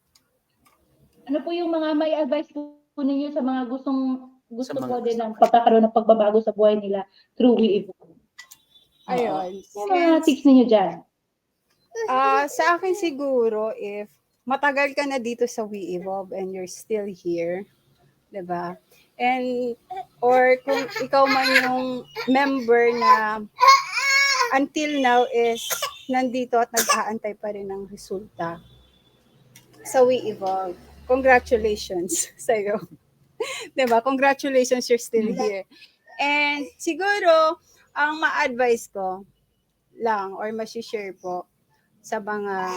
Ano po yung mga may advice po ninyo sa mga gusto Sa mga po din ng pagkakaroon ng pagbabago sa buhay nila through WeEvolve? Ayun. Yung mga tips ninyo dyan. Sa akin siguro, if matagal ka na dito sa WeEvolve and you're still here, 'di ba? And or kung ikaw man yung member na until now is nandito at nag-aantay pa rin ng resulta sa WeEvolve, congratulations sa'yo. 'Di ba? Congratulations, you're still here. And siguro, ang ma-advise ko lang or ma-share po sa mga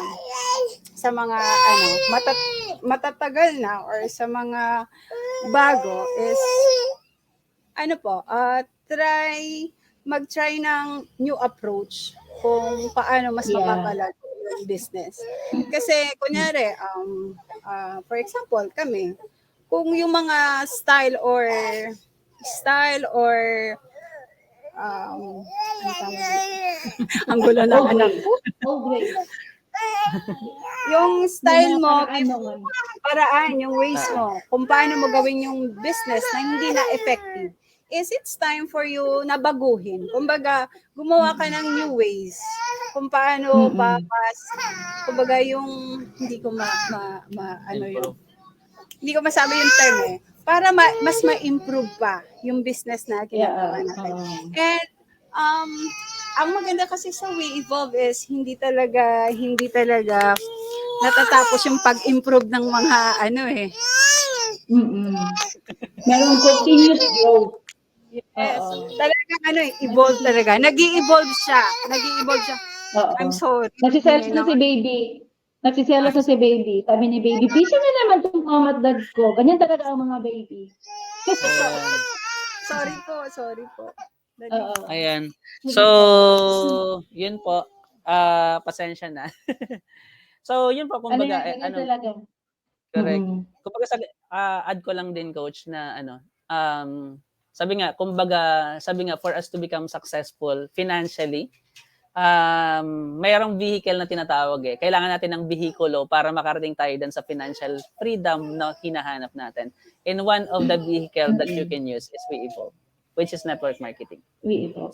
matatagal na or sa mga bago is mag-try ng new approach kung paano mas mapapalago yung business. Kasi kunyari for example kami, kung yung mga style or ang gulo na anak ko. Yung style mo, paraan, yung ways mo, kung paano mo gawin yung business na hindi na effective, is it's time for you na baguhin. Kumbaga, gumawa ka ng new ways. Kung paano kumbaga yung, hindi ko masabi yung term para mas ma-improve pa yung business na ginagawa natin. And, ang maganda kasi sa WeEvolve is hindi talaga natatapos yung pag-improve ng mga Meron continuous growth. Yes. Talaga evolve talaga. Nag-i-evolve siya. I'm sorry. Nagsiselos na si baby. Sabi ni baby, bisa na naman itong mamadad ko. Ganyan talaga ang mga baby. Sorry po. Ayan. So, yun po. Pasensya na. So, yun po. Kumbaga, correct. Kumbaga, add ko lang din, Coach, na sabi nga, for us to become successful financially, mayroong vehicle na tinatawag Kailangan natin ng vehikulo para makarating tayo dun sa financial freedom na hinahanap natin. And one of the vehicle that you can use is WeEvolve, which is network marketing.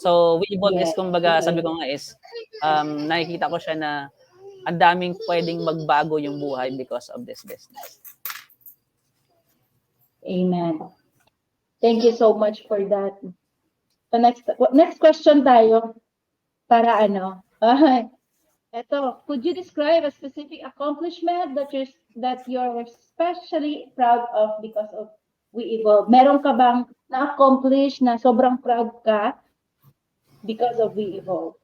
So, WeEvolve is, kumbaga, sabi ko nga is, nakikita ko siya na ang daming pwedeng magbago yung buhay because of this business. Amen. Thank you so much for that. So next question tayo. Para eto, could you describe a specific accomplishment that you're especially proud of because of WeEvolve? Meron ka bang na-accomplish na sobrang proud ka because of WeEvolve?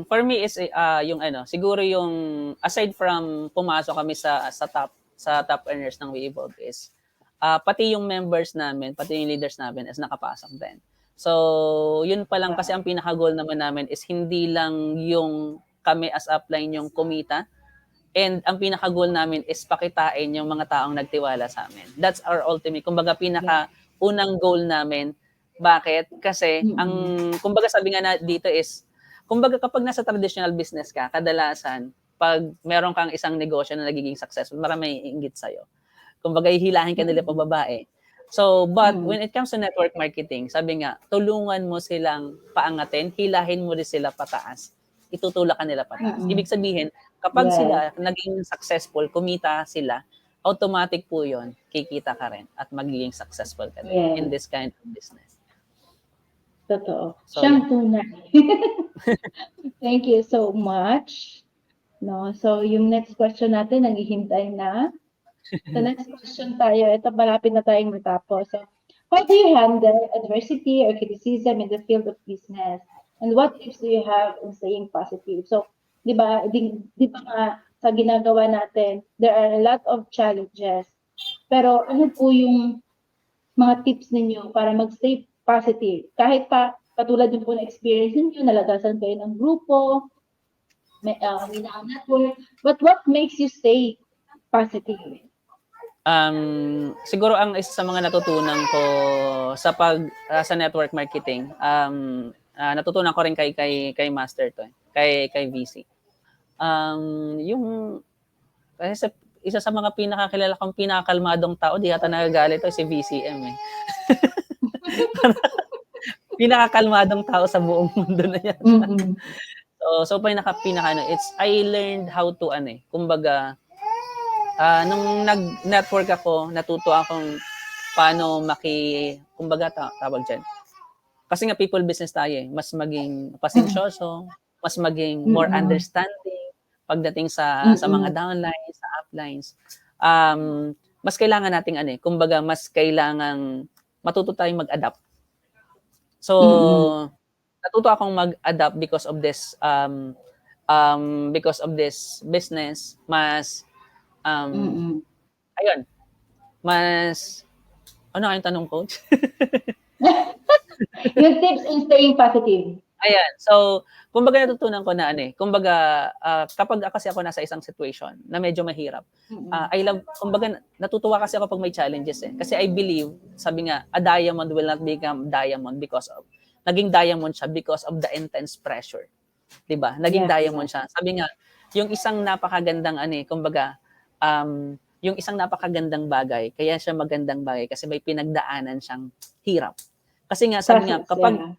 For me is siguro yung aside from pumasok kami sa top earners ng WeEvolve is pati yung members namin, pati yung leaders namin is nakapasok din. So, yun pa lang kasi ang pinaka-goal naman namin is hindi lang yung kami as upline yung kumita, and ang pinaka-goal namin is pakitain yung mga taong nagtiwala sa amin. That's our ultimate, kumbaga pinaka-unang goal namin. Bakit? Kasi kumbaga sabi nga na dito is, kumbaga kapag nasa traditional business ka, kadalasan, pag meron kang isang negosyo na nagiging successful, marami iinggit sa'yo. Kumbaga hihilahin ka nila pababae. So, but when it comes to network marketing, sabi nga, tulungan mo silang paangatin, hilahin mo rin sila pataas, itutulak ka nila pataas. Ibig sabihin, kapag sila naging successful, kumita sila, automatic po yun, kikita ka rin at magiging successful ka rin in this kind of business. Totoo. Siyang tunay. Thank you so much. So, yung next question natin, naghihintay na. The next question tayo, ito malapit na tayong matapos. So, how do you handle adversity or criticism in the field of business? And what tips do you have in staying positive? So, di ba nga sa ginagawa natin, there are a lot of challenges. Pero ano po yung mga tips ninyo para mag-stay positive? Kahit pa katulad yung po na experience ninyo, nalagasan kayo ng grupo, network, but what makes you stay positive? Siguro ang isa sa mga natutunan ko sa network marketing, natutunan ko rin kay Master to, kay VC. Yung kasi isa sa mga pinakakilala kong pinakakalmadong tao, di yata nagagalit to, si VCM eh. Pinakakalmadong tao sa buong mundo na yan. Mm-mm. So pinaka I learned how to kumbaga nung nag-network ako, natuto akong paano kumbaga tawag dyan. Kasi nga people business tayo eh. Mas maging pasensyoso, mas maging more understanding pagdating sa mga downlines, sa uplines. Mas kailangan nating kumbaga mas kailangang matuto tayong mag-adapt. So, natuto akong mag-adapt because of this business. Mas ayun, mas ano ang tanong ko? Yung tips in staying positive. Ayan. So, kumbaga natutunan ko na kumbaga kapag kasi ako nasa isang situation na medyo mahirap, kumbaga natutuwa kasi ako pag may challenges eh. Kasi I believe, sabi nga, a diamond will not become diamond naging diamond siya because of the intense pressure. 'Di ba? Naging diamond siya. Sabi nga, yung isang napakagandang kumbaga, yung isang napakagandang bagay, kaya siya magandang bagay kasi may pinagdaanan siyang hirap. Kasi nga, sabi nga, kapag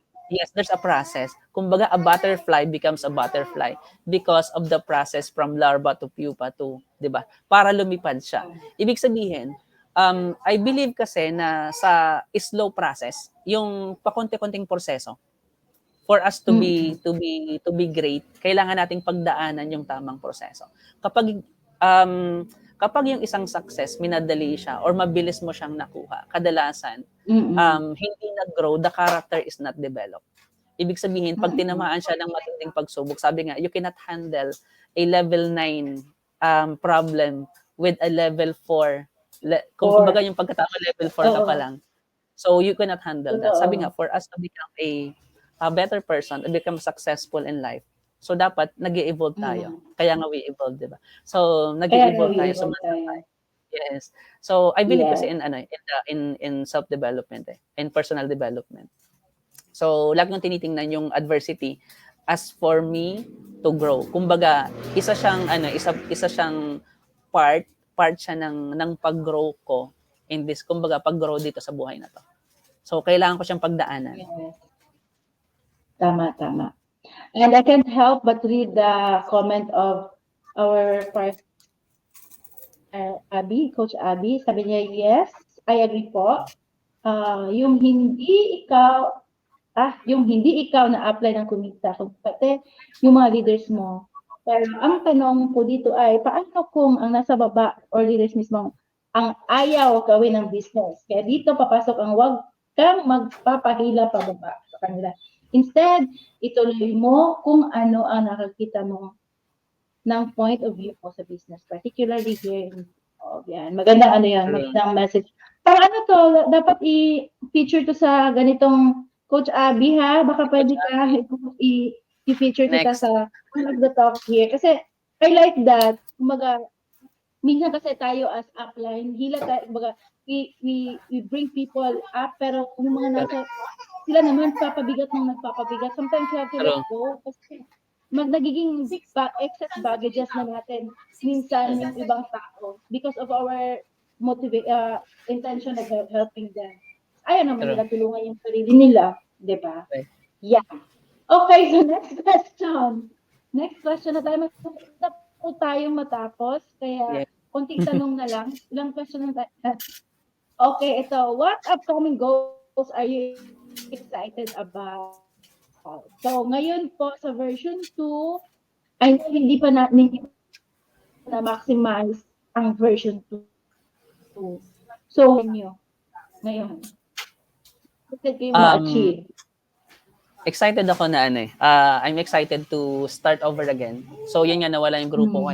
there's a process. Kumbaga, a butterfly becomes a butterfly because of the process from larva to pupa to, 'di ba? Para lumipad siya. Ibig sabihin, I believe kasi na sa slow process, yung pakonti-konting proseso, for us to be great, kailangan nating pagdaanan yung tamang proseso. Kapag yung isang success minadali siya or mabilis mo siyang nakuha, kadalasan hindi nag-grow, the character is not developed. Ibig sabihin, pag tinamaan siya ng matinding pagsubok, sabi nga, you cannot handle a level 9 problem with a level 4. Kung kumbaga yung pagkatama level 4 ka pa lang. So you cannot handle that. Sabi nga, for us to become a better person, to become successful in life, so dapat nag-evolve tayo. Kaya nga we evolve, di ba? So nag-evolve tayo. Yes. So I believe kasi in self-development in personal development. So lagi kong tinitingnan yung adversity as for me to grow. Kumbaga, isa siyang part siya ng pag-grow ko in this, kumbaga pag-grow dito sa buhay na to. So kailangan ko siyang pagdaanan. Yes. Tama. And I can't help but read the comment of our Coach Abby. Sabi niya, yes, I agree po. Yung hindi ikaw na-apply ng kumita, pati yung mga leaders mo. Pero ang tanong po dito ay, paano kung ang nasa baba or leaders mismo ang ayaw gawin ng business? Kaya dito papasok ang wag kang magpapahila pababa sa kanila. Instead, ituloy mo kung ano ang nakakita mo ng point of view mo sa business, particularly here in yan. Magandang magandang message. Parang dapat i-feature to sa ganitong Coach Abby ha, baka pwede ka i-feature kita sa one of the talk here. Kasi I like that, kumbaga, minsan kasi tayo as upline, kumbaga, we bring people up, pero kung mga nasa sila naman nagpapabigat. Sometimes you have to let go kasi nagiging excess baggages na natin minsan yung ibang tao because of our intention of helping them. Ayaw naman nila tulungan yung sarili nila, di ba? Yeah. Okay, so next question na tayo. Po tayong matapos, kaya konting tanong na lang. Ilang question na tayo. Okay, ito. What upcoming goals are you excited about? So, ngayon po sa version 2, ay hindi pa na-maximize ang version 2. So, ngayon. What kayo ma-achieve? Excited ako na I'm excited to start over again. So, yun nga, nawala yung grupo ko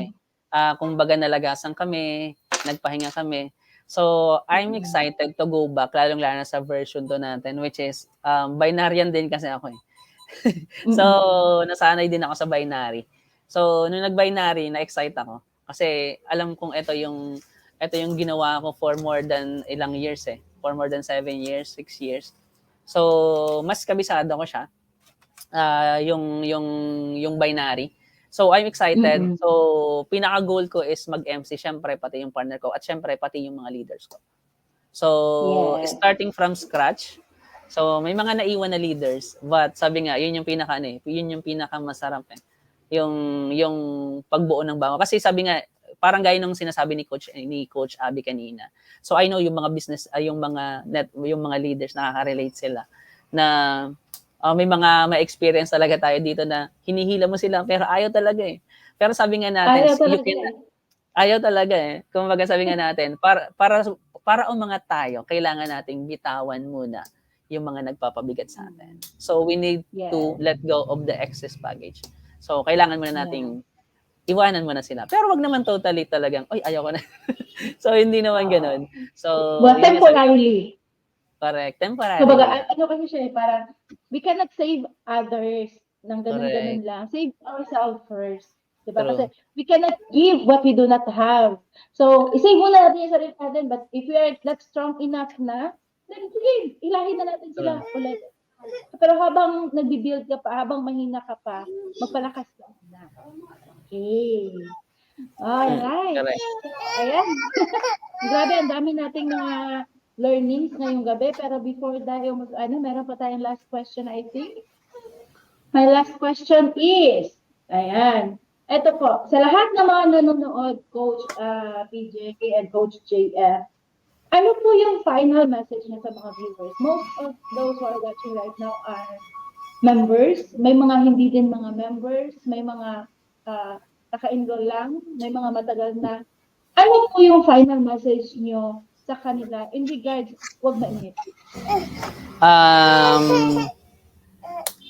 kumbaga nalagasan kami, nagpahinga kami. So, I'm excited to go back, lalong-lalo na sa version 2 natin, which is, binarian din kasi ako So, nasanay din ako sa binary. So, nung nag-binary, na-excite ako. Kasi alam kong ito yung ginawa ko for more than ilang years eh. For more than 7 years, 6 years. So, mas kabisado ko siya. Yung binary. So, I'm excited. Mm-mm. So, pinaka-goal ko is mag-MC, syempre, pati yung partner ko, at syempre, pati yung mga leaders ko. So, Yes. starting from scratch. So, may mga naiwan na leaders, but sabi nga, yun yung yun yung pinaka-masarap eh. Yung pagbuo ng bango. Kasi sabi nga, parang gaya nung sinasabi ni Coach Abby kanina. So, I know yung mga business, yung mga leaders, nakaka-relate sila na may mga ma-experience talaga tayo dito na hinihila mo sila pero ayaw talaga eh. Pero sabi nga natin, Ayaw talaga ayaw talaga eh. Kumbaga sabi nga natin, para umangat tayo, kailangan nating bitawan muna yung mga nagpapabigat sa atin. So we need to let go of the excess baggage. So kailangan muna nating iwanan muna sila. Pero wag naman totally talagang, oy, ayaw ko na. So hindi naman ganoon. So well, temporarily. Correct. Temporary. Kumbaga, ano kasi siya parang, we cannot save others ng ganun-ganun lang. Save ourselves first. Diba? True. Kasi we cannot give what we do not have. So, isave muna natin yung sarili natin, but if we are not strong enough na, then sige, ilahin na natin sila ulit. Pero habang nag-build ka pa, habang mahina ka pa, magpalakas ka na. Okay. Alright. Ayan. Grabe, ang dami nating mga learnings ngayong gabi. Pero before tayo meron pa tayong last question, I think. My last question is, ayan, ito po, sa lahat ng mga nanonood, Coach PJ and Coach JF, ano po yung final message niya sa mga viewers? Most of those who are watching right now are members. May mga hindi din mga members. May mga naka-enroll lang. May mga matagal na. Ano po yung final message niyo sa kanila in regards, wag mainit?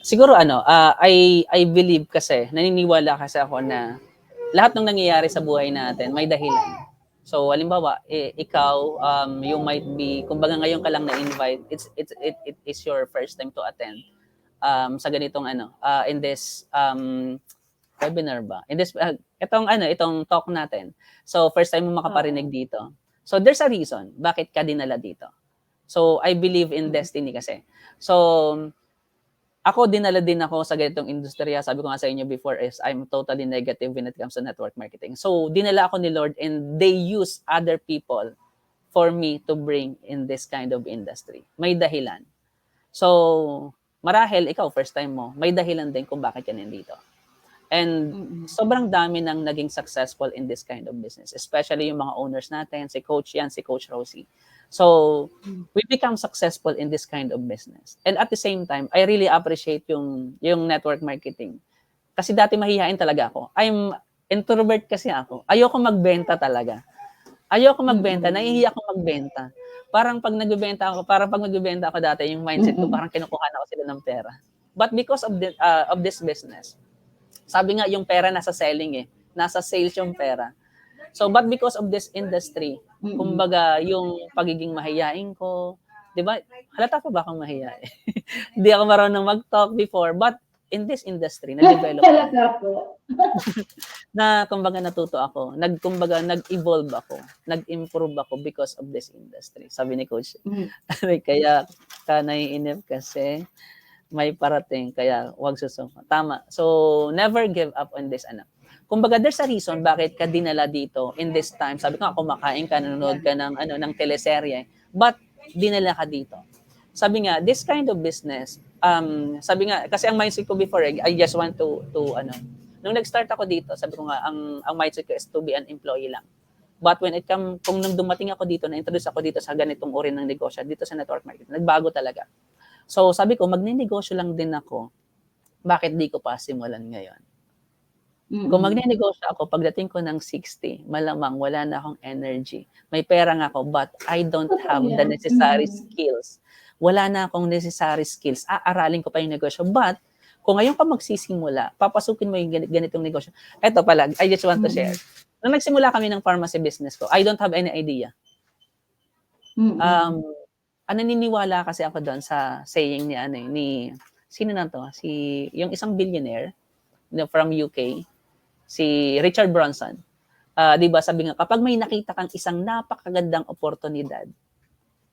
Siguro I believe kasi, naniniwala kasi ako na lahat ng nangyayari sa buhay natin may dahilan. So, halimbawa, ikaw, you might be, kumbaga ngayon ka lang na-invite, it is your first time to attend sa ganitong in this webinar ba? In this, itong talk natin. So, first time mo makaparinig dito. So, there's a reason bakit ka dinala dito. So, I believe in destiny kasi. So, ako dinala din ako sa ganitong industriya. Sabi ko nga sa inyo before is I'm totally negative when it comes to network marketing. So, dinala ako ni Lord and they use other people for me to bring in this kind of industry. May dahilan. So, marahil ikaw first time mo, may dahilan din kung bakit ka nandito. And sobrang dami nang naging successful in this kind of business, especially yung mga owners natin, si Coach Yan, si Coach Rosie. So, we become successful in this kind of business. And at the same time, I really appreciate yung network marketing. Kasi dati mahihain talaga ako. I'm introvert kasi ako. Ayoko magbenta talaga. Nahihiya ako magbenta. Parang pag nagbebenta ako dati, yung mindset ko, parang kinukuha na ako sila ng pera. But because of this business, sabi nga yung pera nasa selling eh. Nasa sales yung pera. So, but because of this industry, kumbaga yung pagiging mahiyain ko, di ba? Halata pa ba akong mahiyain? Hindi ako marunong mag-talk before, but in this industry, na-develop ako. Kumbaga natuto ako. Nag-evolve ako. Nag-improve ako because of this industry. Sabi ni Coach. Kaya ka naiinip kasi may parating, kaya wag susuko. Tama. So, never give up on this, Kumbaga, there's a reason bakit ka dinala dito in this time. Sabi ko nga, kumakain ka, nanonood ka ng teleserye, but dinala ka dito. Sabi nga, this kind of business, sabi nga, kasi ang mindset ko before, I just want to nung nag-start ako dito, sabi ko nga, ang mindset ko is to be an employee lang. But when kung nung dumating ako dito, na-introduce ako dito sa ganitong uri ng negosyo, dito sa network marketing, nagbago talaga. So, sabi ko, magninegosyo lang din ako. Bakit di ko pa simulan ngayon? Kung magninegosyo ako, pagdating ko ng 60, malamang wala na akong energy. May pera nga ako, but I don't have the necessary skills. Wala na akong necessary skills. Aaralin ko pa yung negosyo. But, kung ngayon ka magsisimula, papasukin mo yung ganitong negosyo. Eto pala, I just want to share. Nung nagsimula kami ng pharmacy business ko, I don't have any idea. Naniniwala kasi ako doon sa saying ni sino na to? Yung isang billionaire from UK. si Richard Branson. 'Di ba sabi nga, kapag may nakita kang isang napakagandang oportunidad,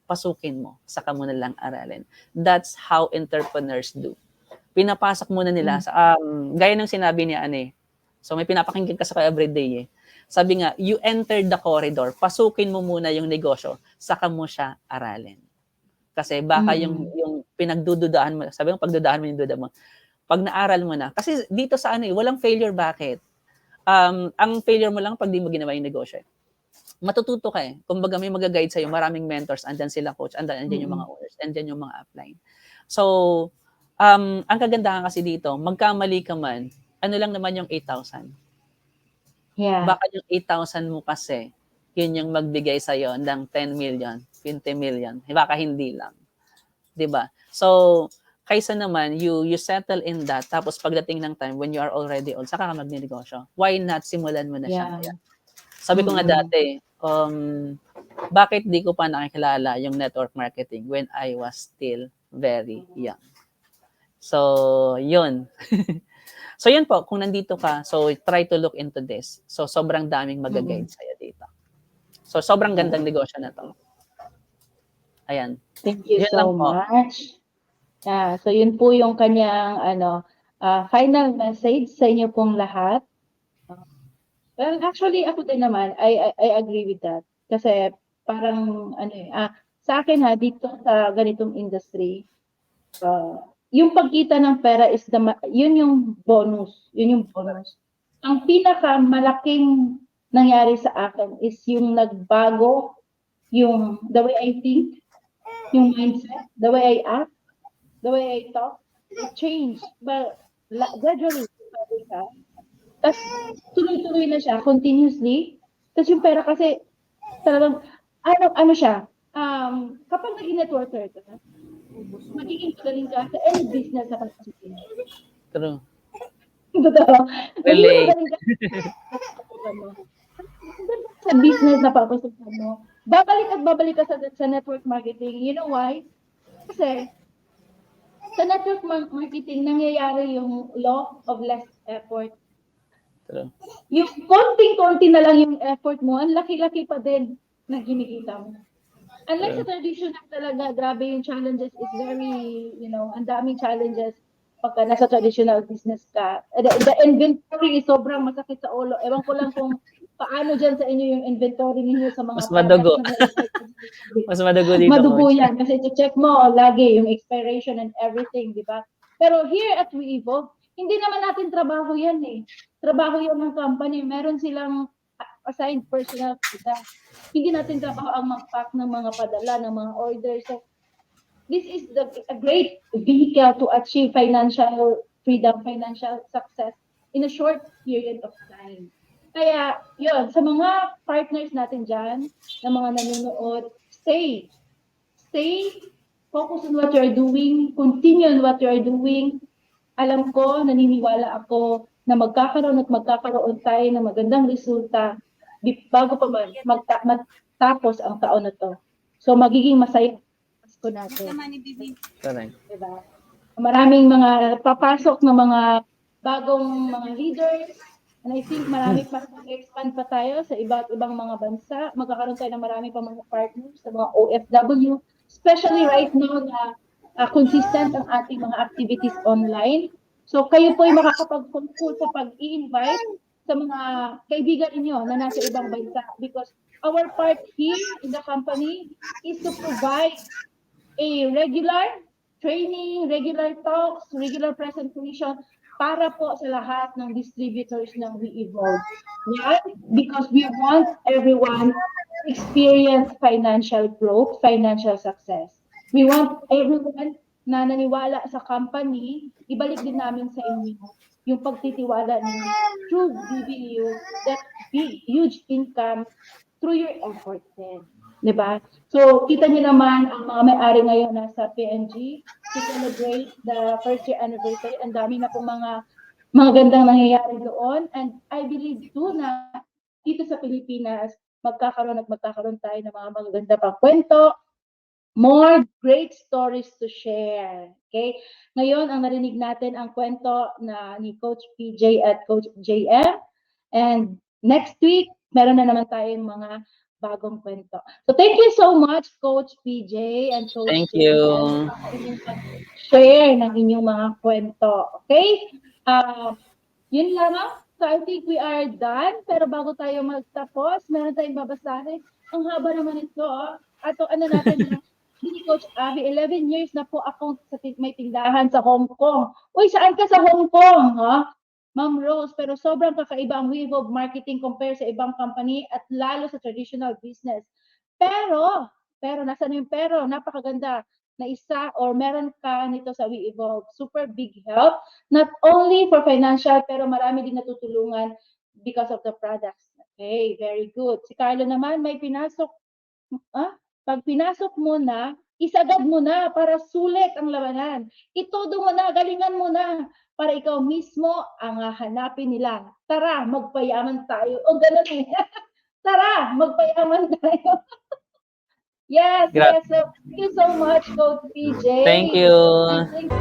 pasukin mo, saka mo na lang aralin. That's how entrepreneurs do. Pinapasok muna nila sa gaya ng sinabi ni Ane. So may pinapakinggan ka sa everyday eh. Sabi nga, you enter the corridor, pasukin mo muna yung negosyo, saka mo siya aralin. Kasi baka yung pinagdududahan mo, sabi mo pagdudahan mo yung duda mo. Pag naaral mo na, kasi dito sa walang failure, bakit? Ang failure mo lang pag di mo ginawa yung negosyo. Matututo ka eh. Kumbaga may mag-guide sa'yo, maraming mentors, andyan sila coach, andyan yung mga owners, andyan yung mga upline. So, ang kagandahan kasi dito, magkamali ka man, ano lang naman yung 8,000. Yeah. Baka yung 8,000 mo kasi, yun yung magbigay sa'yo ng 10 million, 20 million. Baka hindi lang. 'Di ba? So, kaysa naman, you settle in that, tapos pagdating ng time, when you are already old, saka ka magnegosyo. Why not simulan mo na siya ngayon? Sabi ko nga dati, bakit di ko pa nakikilala yung network marketing when I was still very young? So, yun. So, yun po, kung nandito ka, so try to look into this. So, sobrang daming mag-guide sa'yo dito. So, sobrang gandang negosyo na to. Ayan. Thank you Yun so lang po. much. So yun po yung kanyang final message sa inyo pong lahat. Well, actually ako din naman, I agree with that. Kasi parang sa akin dito sa ganitong industry, yung pagkita ng pera is yun yung bonus. Ang pinakamalaking nangyari sa akin is yung nagbago yung the way I think, yung mindset, the way I act, the way I talk, it changed. But gradually, tapos tuloy-tuloy na siya, continuously. Tapos yung pera kasi, talagang, ano siya, kapag naging networker ka, magiging magaling ka sa any business na papasukin. True. Totoo. Relate. Sa business na papasukan mo, babalik ka sa network marketing. You know why? Kasi, sa network marketing, nangyayari yung law of less effort. True. Yung konting-konti na lang yung effort mo, ang laki-laki pa din na kinikita mo. Unlike sa traditional talaga, grabe yung challenges is very, ang daming challenges pagka nasa traditional business ka. The inventory is sobrang masakit sa ulo. Ewan ko lang kung paano dyan sa inyo yung inventory ninyo sa mga Mas madugo. Mas madugo dito. Madugo yan kasi check mo lagi yung expiration and everything, di ba? Pero here at We Evolve, hindi naman natin trabaho yan eh. Trabaho yan ng company. Meron silang assigned personal kita. Hindi natin trabaho ang mag-pack ng mga padala, ng mga orders. So, this is a great vehicle to achieve financial freedom, financial success in a short period of time. Kaya, yun, sa mga partners natin dyan, na mga nanonood, stay, focus on what you are doing, continue on what you are doing. Alam ko, naniniwala ako na magkakaroon tayo ng magandang resulta bago pa man magtapos ang taon na to. So, magiging masaya Pasko natin. Diba? Maraming mga papasok na mga bagong mga leaders, and I think marami pa expand pa tayo sa iba't ibang mga bansa. Magkakaroon tayo ng marami pa mga partners sa mga OFW, especially right now na consistent ang ating mga activities online. So kayo po ay makakapag-consult sa pag-i-invite sa mga kaibigan inyo na nasa ibang bansa because our part here in the company is to provide a regular training, regular talks, regular presentation para po sa lahat ng distributors ng We Evolve. Why? Because we want everyone to experience financial growth, financial success. We want everyone na naniwala sa company, ibalik din namin sa inyo yung pagtitiwala ninyo through giving you that big, huge income through your effort din. Diba? So, kita niyo naman ang mga may-ari ngayon nasa PNG to celebrate the first year anniversary. Ang dami na pong mga gandang nangyayari doon. And I believe too na dito sa Pilipinas, magkakaroon tayo ng mga magaganda pang kwento, more great stories to share. Okay? Ngayon, ang narinig natin ang kwento ni Coach PJ at Coach JM. And next week, meron na naman tayong mga bagong kwento. So thank you so much, Coach PJ and Coach Thank Jillian, you. sa inyong pag-share ng inyong mga kwento. Okay? Yun lamang. So I think we are done. Pero bago tayo magtapos, meron tayong babasahin. Ang haba naman ito. Ato ano natin na ni Coach Abby, 11 years na po ako sa may tindahan sa Hong Kong. Uy, saan ka sa Hong Kong? Ha? Ma'am Rose, pero sobrang kakaiba ang wave of marketing compare sa ibang company at lalo sa traditional business. Pero, nasa yung pero, napakaganda na isa or meron ka nito sa We Evolve. Super big help, not only for financial, pero marami din natutulungan because of the products. Okay, very good. Si Carlo naman, may pinasok, pag pinasok mo na, isagad mo na para sulit ang labanan. Itodo mo na, galingan mo na para ikaw mismo ang hanapin nila. Tara, magpayaman tayo. O ganun eh. Tara, magpayaman tayo. Yes. So, thank you so much, Coach PJ. Thank you. I think